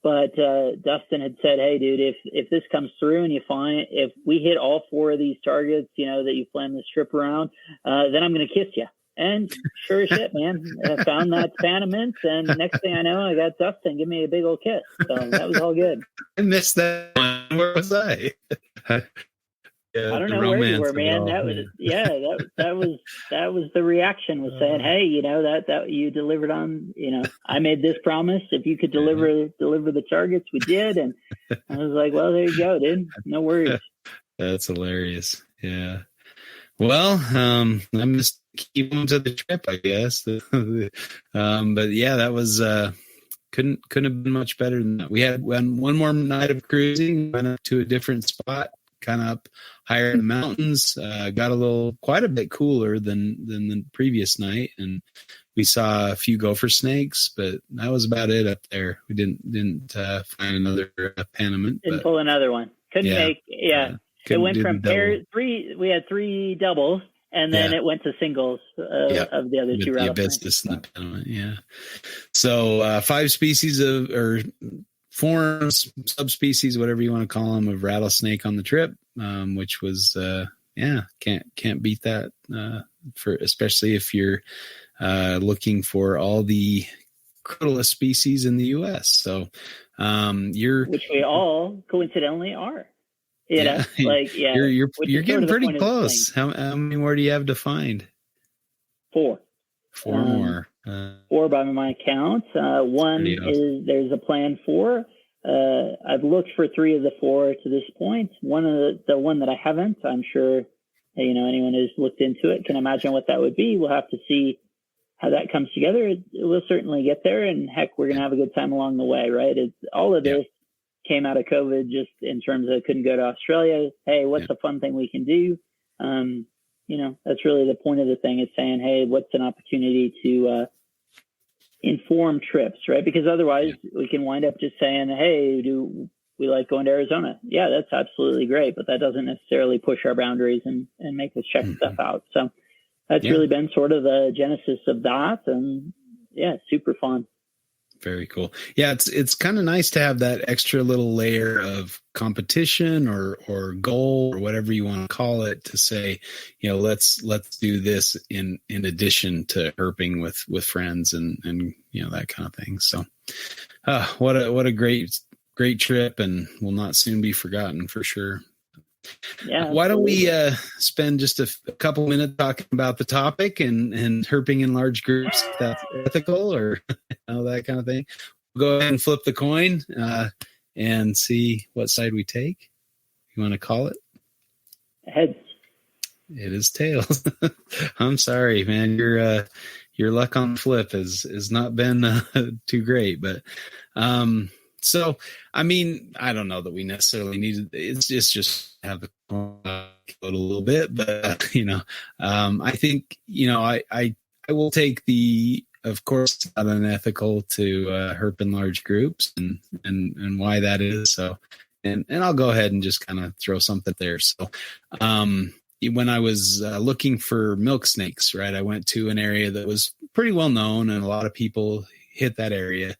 But Dustin had said, "Hey, dude, if this comes through and if we hit all 4 of these targets, that you plan this trip around, then I'm going to kiss you." And sure as shit, man, I found that Spaniments, and next thing I know, I got Dustin give me a big old kiss. So that was all good. I missed that one. Where was I? I don't know where you were, man. That was that was the reaction, was saying, "Hey, that you delivered on. I made this promise. If you could deliver the targets, we did." And I was like, "Well, there you go, dude. No worries." That's hilarious. Yeah. Well, I'm just keep them to the trip, I guess. But yeah, that was couldn't have been much better than that. We had one more night of cruising, went up to a different spot, kind of up higher in the mountains, got quite a bit cooler than the previous night, and we saw a few gopher snakes, but that was about it up there. We didn't find another Panamint. Didn't pull another one. Couldn't make. It went from three. We had 3 doubles, and then it went to singles of the other 2 the Hibiscus and the Panamint. Yeah. So 5 species or forms, subspecies, whatever you want to call them, of rattlesnake on the trip, which was can't beat that for especially if you're looking for all the crotalus species in the U.S. So which we all coincidentally are. You're getting pretty close. How many more do you have to find? 4. 4 more. 4 by my count. One is there's a plan 4. I've looked for 3 of the 4 to this point. One of the one that I haven't, I'm sure anyone who's looked into it can imagine what that would be. We'll have to see how that comes together. We'll certainly get there, and heck, we're gonna have a good time along the way, right? All of this came out of COVID, just in terms of couldn't go to Australia. Hey, what's a fun thing we can do? That's really the point of the thing, is saying, hey, what's an opportunity to inform trips, right? Because otherwise we can wind up just saying, hey, do we like going to Arizona? Yeah, that's absolutely great, but that doesn't necessarily push our boundaries and make us check stuff out. So that's really been sort of the genesis of that. And super fun. Very cool. Yeah, it's kind of nice to have that extra little layer of competition or goal or whatever you want to call it, to say, let's do this in addition to herping with friends and that kind of thing. So what a great trip, and will not soon be forgotten for sure. Yeah. Why don't we spend just a couple minutes talking about the topic and herping in large groups, if that's ethical or that kind of thing. We'll go ahead and flip the coin and see what side we take. You want to call it? Heads. It is tails. I'm sorry, man. Your luck on flip has not been too great, but so, I mean, I don't know that we necessarily need it's just have the a little bit, but I think I will take of course, it's not unethical to herp in large groups, and why that is. So, and I'll go ahead and just kind of throw something there. So, when I was looking for milk snakes, right, I went to an area that was pretty well known, and a lot of people hit that area.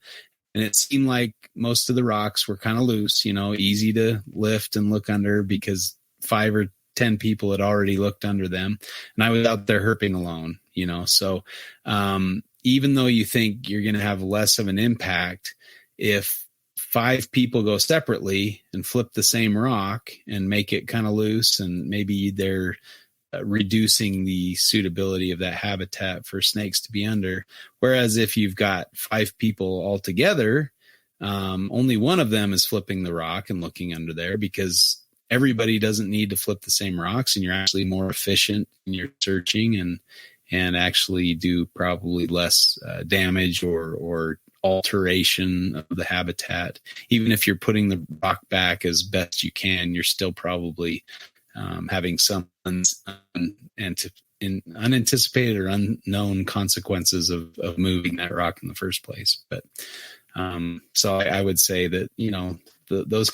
And it seemed like most of the rocks were kind of loose, easy to lift and look under, because 5 or 10 people had already looked under them. And I was out there herping alone, So even though you think you're going to have less of an impact, if 5 people go separately and flip the same rock and make it kind of loose, and maybe they're reducing the suitability of that habitat for snakes to be under. Whereas if you've got 5 people all together, only one of them is flipping the rock and looking under there, because everybody doesn't need to flip the same rocks, and you're actually more efficient in your searching and actually do probably less damage or alteration of the habitat. Even if you're putting the rock back as best you can, you're still probably having some unanticipated or unknown consequences of moving that rock in the first place. But so I would say that, those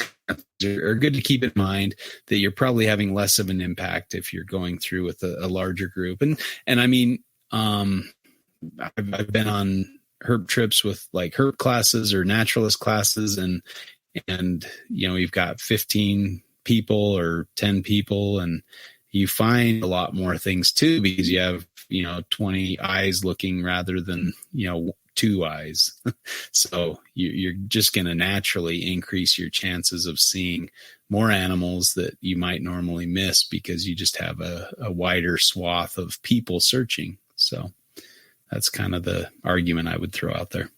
are good to keep in mind, that you're probably having less of an impact if you're going through with a larger group. And I mean, I've been on herp trips with like herp classes or naturalist classes, and you've got 15 people or 10 people, and you find a lot more things too, because you have 20 eyes looking rather than 2 eyes. So you're just going to naturally increase your chances of seeing more animals that you might normally miss, because you just have a wider swath of people searching. So that's kind of the argument I would throw out there.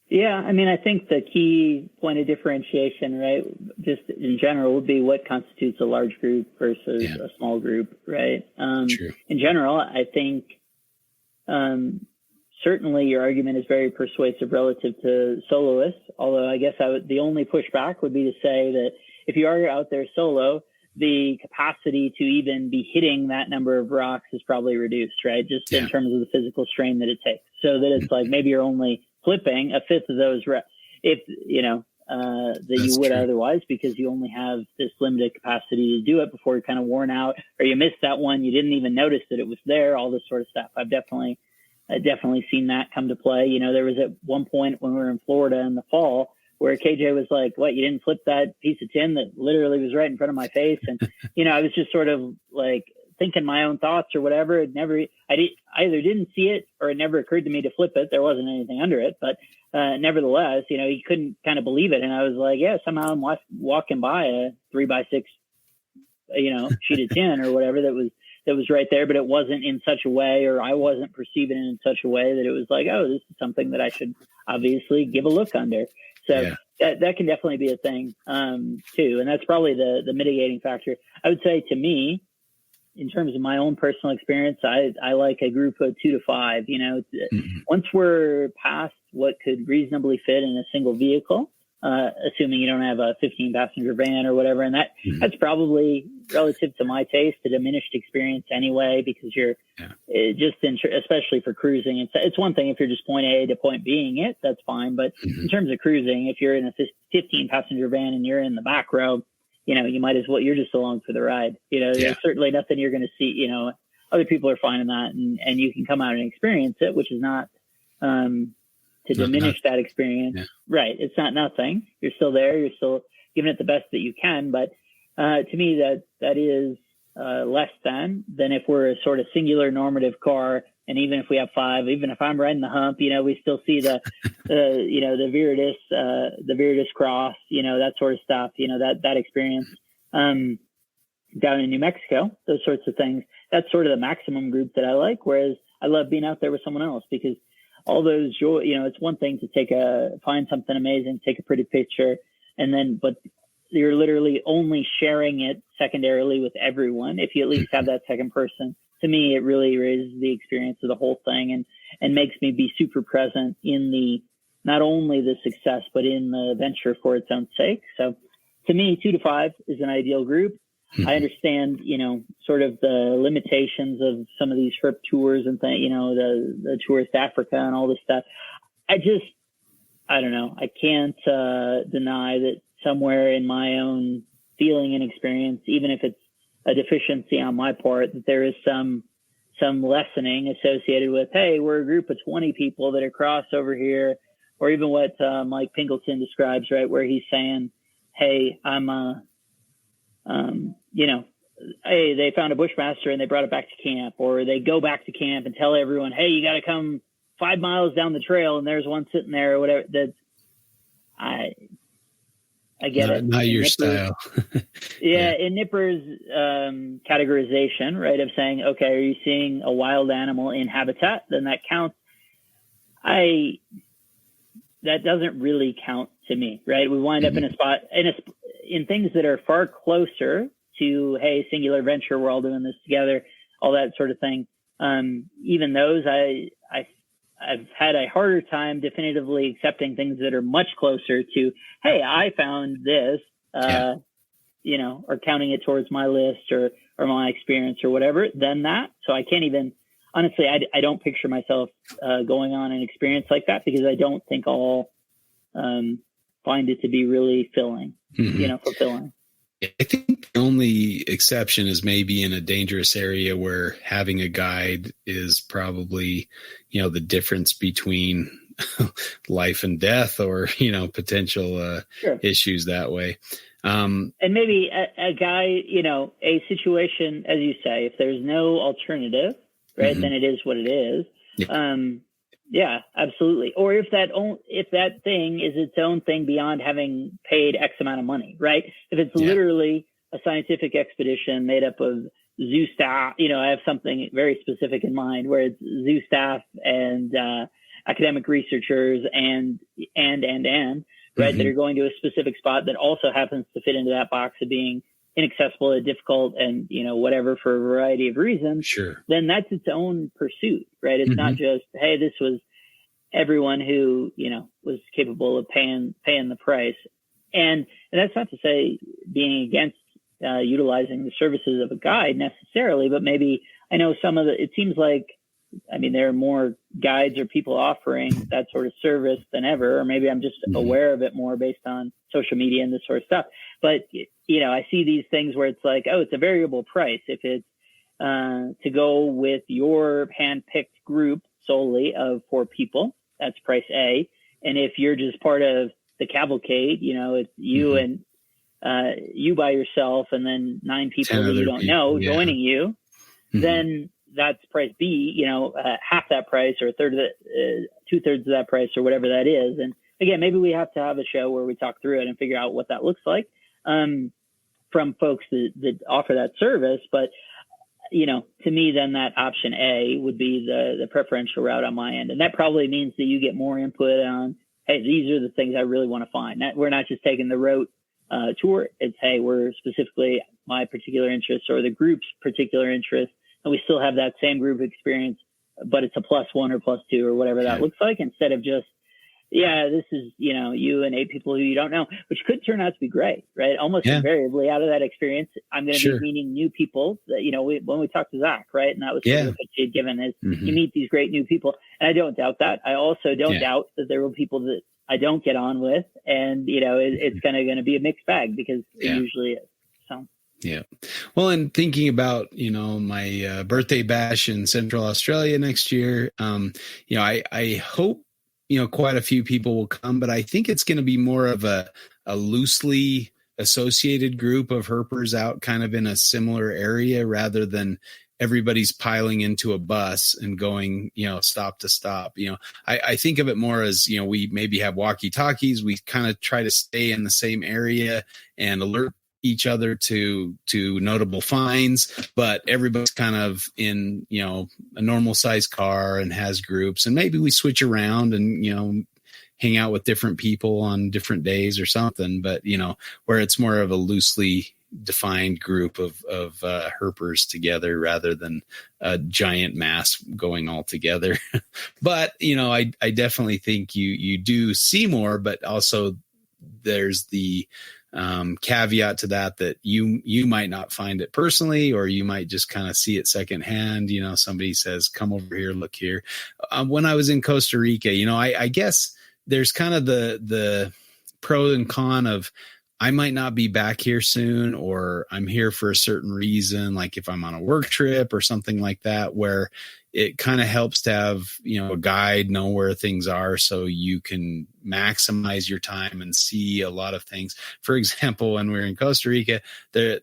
Yeah, I mean, I think the key point of differentiation, right, just in general, would be what constitutes a large group versus a small group, right? True. In general, I think certainly your argument is very persuasive relative to soloists, although I guess the only pushback would be to say that if you are out there solo, the capacity to even be hitting that number of rocks is probably reduced, right? Just in terms of the physical strain that it takes. So that it's like maybe you're only flipping a fifth of those reps, if that you would otherwise, because you only have this limited capacity to do it before you're kind of worn out, or you missed that one, you didn't even notice that it was there, all this sort of stuff. I've definitely seen that come to play. There was at one point when we were in Florida in the fall where KJ was like, "What, you didn't flip that piece of tin that literally was right in front of my face?" And I was just sort of like thinking my own thoughts or whatever. I either didn't see it or it never occurred to me to flip it. There wasn't anything under it, but nevertheless, he couldn't kind of believe it. And I was like, yeah, somehow I'm walking by a 3x6, sheet of tin or whatever that was right there, but it wasn't in such a way, or I wasn't perceiving it in such a way that it was like, oh, this is something that I should obviously give a look under. So that can definitely be a thing too. And that's probably the mitigating factor. I would say, to me, in terms of my own personal experience, I like a group of 2 to 5. Once we're past what could reasonably fit in a single vehicle, assuming you don't have a 15-passenger van or whatever, and that's probably, relative to my taste, a diminished experience anyway, because you're especially for cruising. It's one thing if you're just point A to point B-ing it, that's fine. But in terms of cruising, if you're in a 15-passenger van and you're in the back row, you might as well, you're just along for the ride. There's certainly nothing you're going to see, other people are finding that, and you can come out and experience it, which is not to diminish that experience. Yeah. Right. It's not nothing. You're still there. You're still giving it the best that you can. But to me, that is less than if we're a sort of singular normative car. And even if we have 5, even if I'm riding the hump, we still see the Viridis cross, that sort of stuff, that experience, down in New Mexico, those sorts of things. That's sort of the maximum group that I like. Whereas I love being out there with someone else, because all those joy, it's one thing to find something amazing, take a pretty picture, but you're literally only sharing it secondarily with everyone. If you at least have that second person, to me, it really raises the experience of the whole thing and makes me be super present in not only the success, but in the venture for its own sake. So to me, 2 to 5 is an ideal group. I understand, sort of the limitations of some of these Herp tours and things, the Tourist Africa and all this stuff. I don't know. I can't deny that somewhere in my own feeling and experience, even if it's a deficiency on my part, that there is some lessening associated with, hey, we're a group of 20 people that are crossed over here, or even what Mike Pinkleton describes, right, where he's saying, hey, hey, they found a Bushmaster and they brought it back to camp, or they go back to camp and tell everyone, hey, you got to come 5 miles down the trail and there's one sitting there or whatever. I get it. Not your style. In Nipper's categorization, right, of saying, okay, are you seeing a wild animal in habitat? Then that counts. That doesn't really count to me, right? We wind up in a spot in things that are far closer to, hey, singular venture, we're all doing this together, all that sort of thing. Even those, I've had a harder time definitively accepting things that are much closer to, hey, I found this, or counting it towards my list or my experience or whatever, than that. So I can't even, honestly, I don't picture myself going on an experience like that, because I don't think I'll find it to be really fulfilling. I think only exception is maybe in a dangerous area where having a guide is probably, the difference between life and death, or, potential issues that way. And maybe a guy, a situation, as you say, if there's no alternative, right, then it is what it is. Yeah, absolutely. Or if that thing is its own thing beyond having paid X amount of money, right? If it's literally a scientific expedition made up of zoo staff, I have something very specific in mind where it's zoo staff and academic researchers and right, that are going to a specific spot that also happens to fit into that box of being inaccessible and difficult and, whatever, for a variety of reasons, then that's its own pursuit, right? It's not just, hey, this was everyone who, was capable of paying the price. And that's not to say being against utilizing the services of a guide necessarily, but maybe I know it seems like, there are more guides or people offering that sort of service than ever, or maybe I'm just aware of it more based on social media and this sort of stuff. But, I see these things where it's like, oh, it's a variable price. If it's to go with your hand-picked group solely of 4 people, that's price A. And if you're just part of the cavalcade, it's you and you by yourself and then 9 people that you don't know joining you, then that's price B, half that price or a third of it, 2/3 of that price or whatever that is. And again, maybe we have to have a show where we talk through it and figure out what that looks like from folks that offer that service. But, to me, then that option A would be the preferential route on my end. And that probably means that you get more input on, hey, these are the things I really want to find. We're not just taking the rote tour. It's, hey, we're specifically my particular interest or the group's particular interest. And we still have that same group experience, but it's a +1 or +2 or whatever that looks like, instead of just, this is, you and 8 people who you don't know, which could turn out to be great, right? Almost invariably out of that experience, I'm going to be meeting new people that, when we talked to Zach, right? And that was sort of what she had given is you meet these great new people. And I don't doubt that. I also don't doubt that there will be people that I don't get on with. And, it's going to be a mixed bag because it usually is. So. Yeah. Well, and thinking about, my birthday bash in Central Australia next year, I hope, quite a few people will come, but I think it's going to be more of a loosely associated group of herpers out kind of in a similar area rather than everybody's piling into a bus and going, stop to stop. I think of it more as, we maybe have walkie-talkies. We kind of try to stay in the same area and alert each other to notable finds, but everybody's kind of in, a normal sized car and has groups, and maybe we switch around and, hang out with different people on different days or something, but, where it's more of a loosely defined group of herpers together rather than a giant mass going all together. But, I definitely think you do see more, but also there's the caveat to that you might not find it personally, or you might just kind of see it secondhand. Somebody says, come over here, look here. When I was in Costa Rica, I guess there's kind of the pro and con of, I might not be back here soon, or I'm here for a certain reason. Like if I'm on a work trip or something like that, where it kind of helps to have, a guide, know where things are so you can maximize your time and see a lot of things. For example, when we were in Costa Rica, I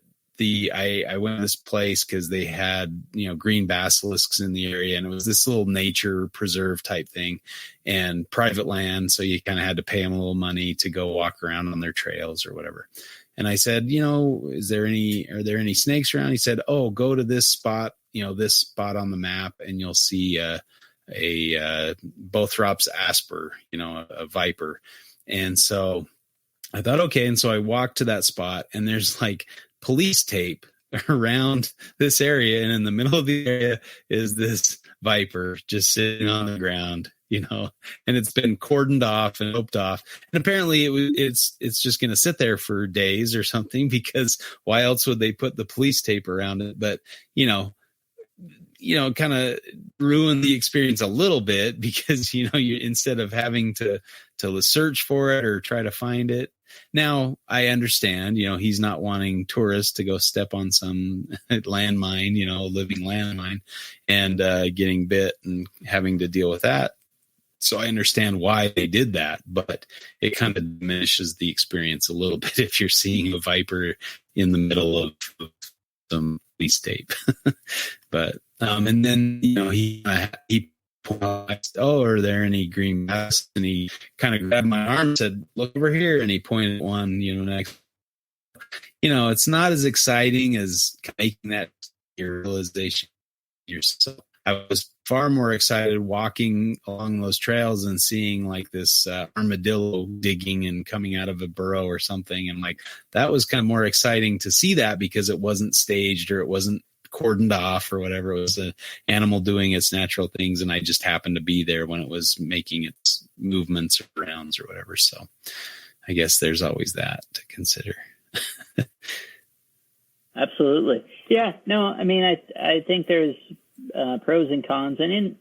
went to this place because they had, green basilisks in the area, and it was this little nature preserve type thing and private land. So you kind of had to pay them a little money to go walk around on their trails or whatever. And I said, are there any snakes around? He said, oh, go to this spot, this spot on the map, and you'll see a Bothrops asper, a viper. And so I thought, okay. And so I walked to that spot, and there's like police tape around this area. And in the middle of the area is this viper just sitting on the ground, and it's been cordoned off and roped off. And apparently it's just going to sit there for days or something, because why else would they put the police tape around it? But, kind of ruin the experience a little bit because, you instead of having to search for it or try to find it. Now I understand, he's not wanting tourists to go step on some landmine, living landmine and getting bit and having to deal with that. So I understand why they did that, but it kind of diminishes the experience a little bit if you're seeing a viper in the middle of some police tape. But and then he paused, are there any green masks? And he kind of grabbed my arm and said, look over here, and he pointed at one next. It's not as exciting as making that your realization yourself. I was far more excited walking along those trails and seeing like this armadillo digging and coming out of a burrow or something. And like, that was kind of more exciting to see that because it wasn't staged or it wasn't cordoned off or whatever. It was an animal doing its natural things. And I just happened to be there when it was making its movements or rounds or whatever. So I guess there's always that to consider. Absolutely. Yeah, no, I mean, I think there's pros and cons, and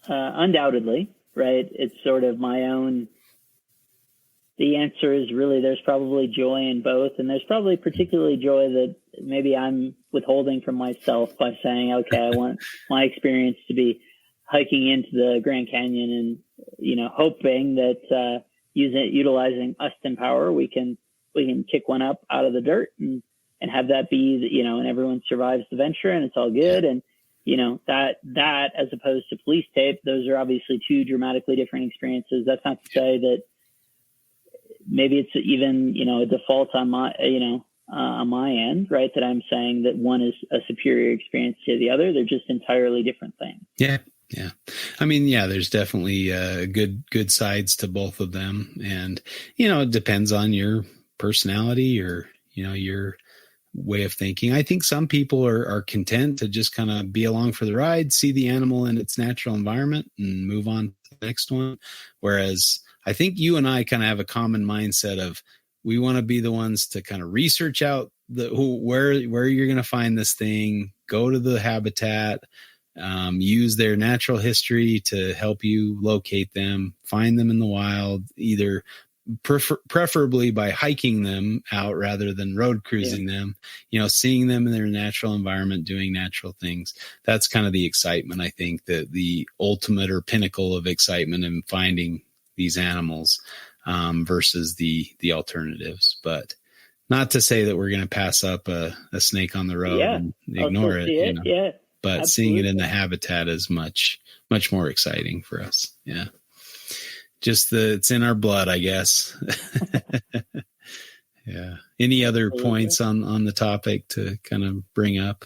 undoubtedly, right, it's sort of my own, the answer is really there's probably joy in both, and there's probably particularly joy that maybe I'm withholding from myself by saying, okay, I want my experience to be hiking into the Grand Canyon and, hoping that utilizing Ustin power, we can kick one up out of the dirt and have that be, and everyone survives the venture and it's all good. And, that as opposed to police tape, those are obviously two dramatically different experiences. That's not to say that maybe it's even, a default on my end, right? That I'm saying that one is a superior experience to the other. They're just entirely different things. Yeah. Yeah. I mean, there's definitely good sides to both of them. And, it depends on your personality or, your way of thinking. I think some people are content to just kind of be along for the ride, see the animal in its natural environment and move on to the next one. Whereas I think you and I kind of have a common mindset of we want to be the ones to kind of research out where you're going to find this thing, go to the habitat, use their natural history to help you locate them, find them in the wild, either preferably by hiking them out rather than road cruising them, seeing them in their natural environment, doing natural things. That's kind of the excitement. I think that the ultimate or pinnacle of excitement in finding these animals, versus the alternatives. But not to say that we're going to pass up a snake on the road and ignore it. But absolutely. Seeing it in the habitat is much, much more exciting for us. Yeah. Just it's in our blood, I guess. Yeah. Any other points on the topic to kind of bring up?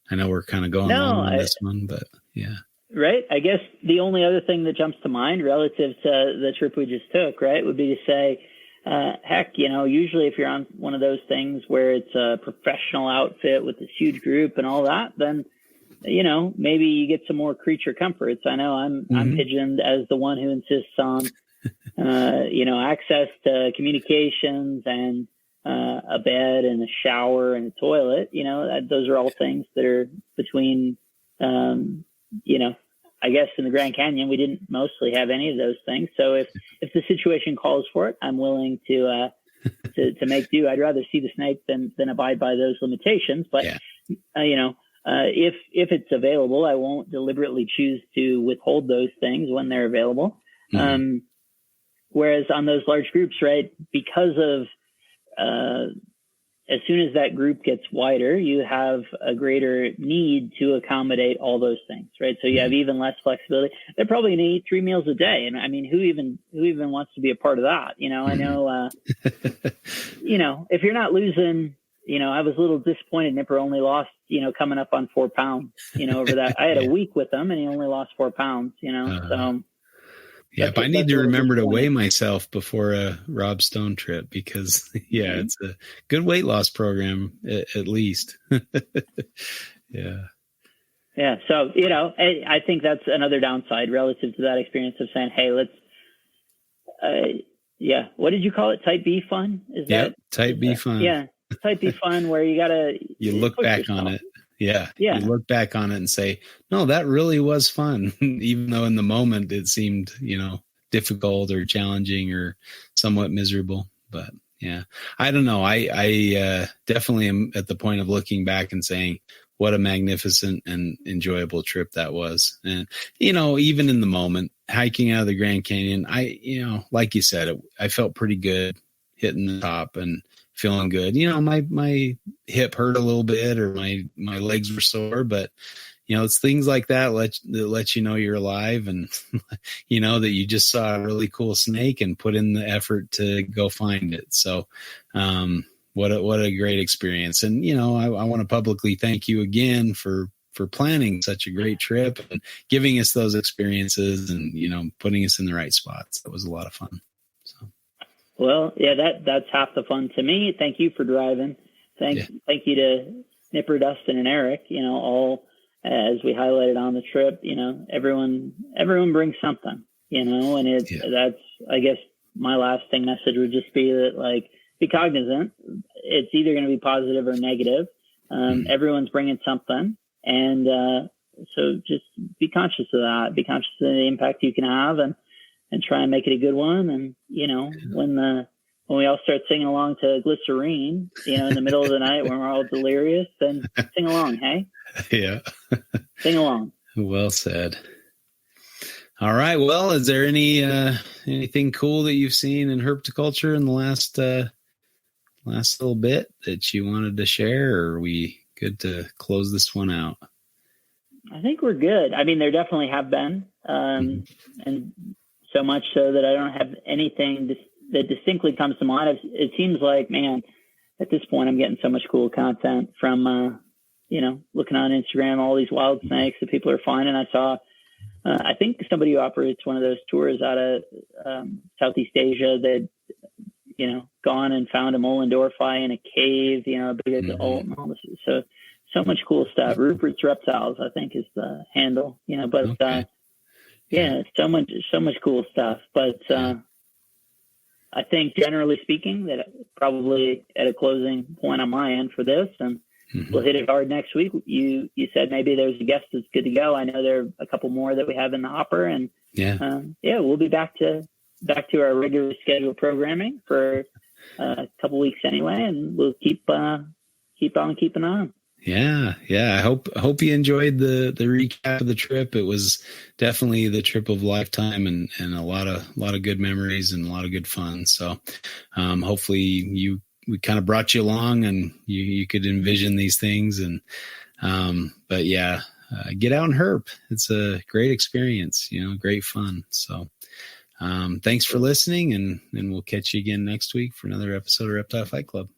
I know we're kind of going long on this one, but yeah. Right. I guess the only other thing that jumps to mind relative to the trip we just took, right, would be to say, heck, usually if you're on one of those things where it's a professional outfit with this huge group and all that, then, maybe you get some more creature comforts. I know I'm pigeoned as the one who insists on, access to communications and a bed and a shower and a toilet. Those are all things that are between, I guess in the Grand Canyon, we didn't mostly have any of those things. So if the situation calls for it, I'm willing to make do. I'd rather see the snake than abide by those limitations. But, if it's available, I won't deliberately choose to withhold those things when they're available. Mm-hmm. Whereas on those large groups, right, because of, as soon as that group gets wider, you have a greater need to accommodate all those things, right? So you have even less flexibility. They're probably going to eat 3 meals a day. And I mean, who even wants to be a part of that? I know, if you're not losing, I was a little disappointed. Nipper only lost, coming up on 4 pounds, over that. I had a week with him and he only lost 4 pounds, so. Yeah, but I need to remember to weigh myself before a Rob Stone trip because, it's a good weight loss program at least. Yeah. Yeah. So, I think that's another downside relative to that experience of saying, hey, let's, what did you call it? Type B fun? Type B fun. Yeah. Type B fun where you got to. You look back on it. Yeah. You look back on it and say, no, that really was fun. Even though in the moment it seemed, difficult or challenging or somewhat miserable. But yeah, I don't know. I definitely am at the point of looking back and saying, what a magnificent and enjoyable trip that was. And, even in the moment, hiking out of the Grand Canyon, like you said, I felt pretty good hitting the top and feeling good. My hip hurt a little bit or my legs were sore, but it's things like that that let you know you're alive and, that you just saw a really cool snake and put in the effort to go find it. So, what a great experience. And, I want to publicly thank you again for planning such a great trip and giving us those experiences and, putting us in the right spots. That was a lot of fun. So. Well, yeah, that's half the fun to me. Thank you for driving. Thank you to Nipper, Dustin, and Eric, all, as we highlighted on the trip, everyone brings something, and that's, I guess my lasting message would just be that, be cognizant. It's either going to be positive or negative. Everyone's bringing something. And, so just be conscious of that, be conscious of the impact you can have and try and make it a good one. And, when we all start singing along to Glycerine, in the middle of the night when we're all delirious, then sing along. Hey. Yeah. Sing along. Well said. All right. Well, is there anything cool that you've seen in herpetoculture in the last little bit that you wanted to share, or are we good to close this one out? I think we're good. I mean, there definitely have been, and so much so that I don't have anything that distinctly comes to mind. It seems like, man, at this point, I'm getting so much cool content from, looking on Instagram, all these wild snakes that people are finding. I saw, I think somebody who operates one of those tours out of Southeast Asia that, gone and found a Mollendorfi in a cave, big as alt and all this. So much cool stuff. Rupert's Reptiles, I think, is the handle, but okay. So much cool stuff. But I think generally speaking that probably at a closing point on my end for this, and we'll hit it hard next week. You said maybe there's a guest that's good to go. I know there are a couple more that we have in the hopper, and we'll be back to our regular scheduled programming for a couple weeks anyway, and we'll keep on keeping on. Yeah. I hope you enjoyed the recap of the trip. It was definitely the trip of a lifetime and a lot of good memories and a lot of good fun. So hopefully we kind of brought you along and you could envision these things and get out and herp. It's a great experience, great fun. So thanks for listening and we'll catch you again next week for another episode of Reptile Fight Club.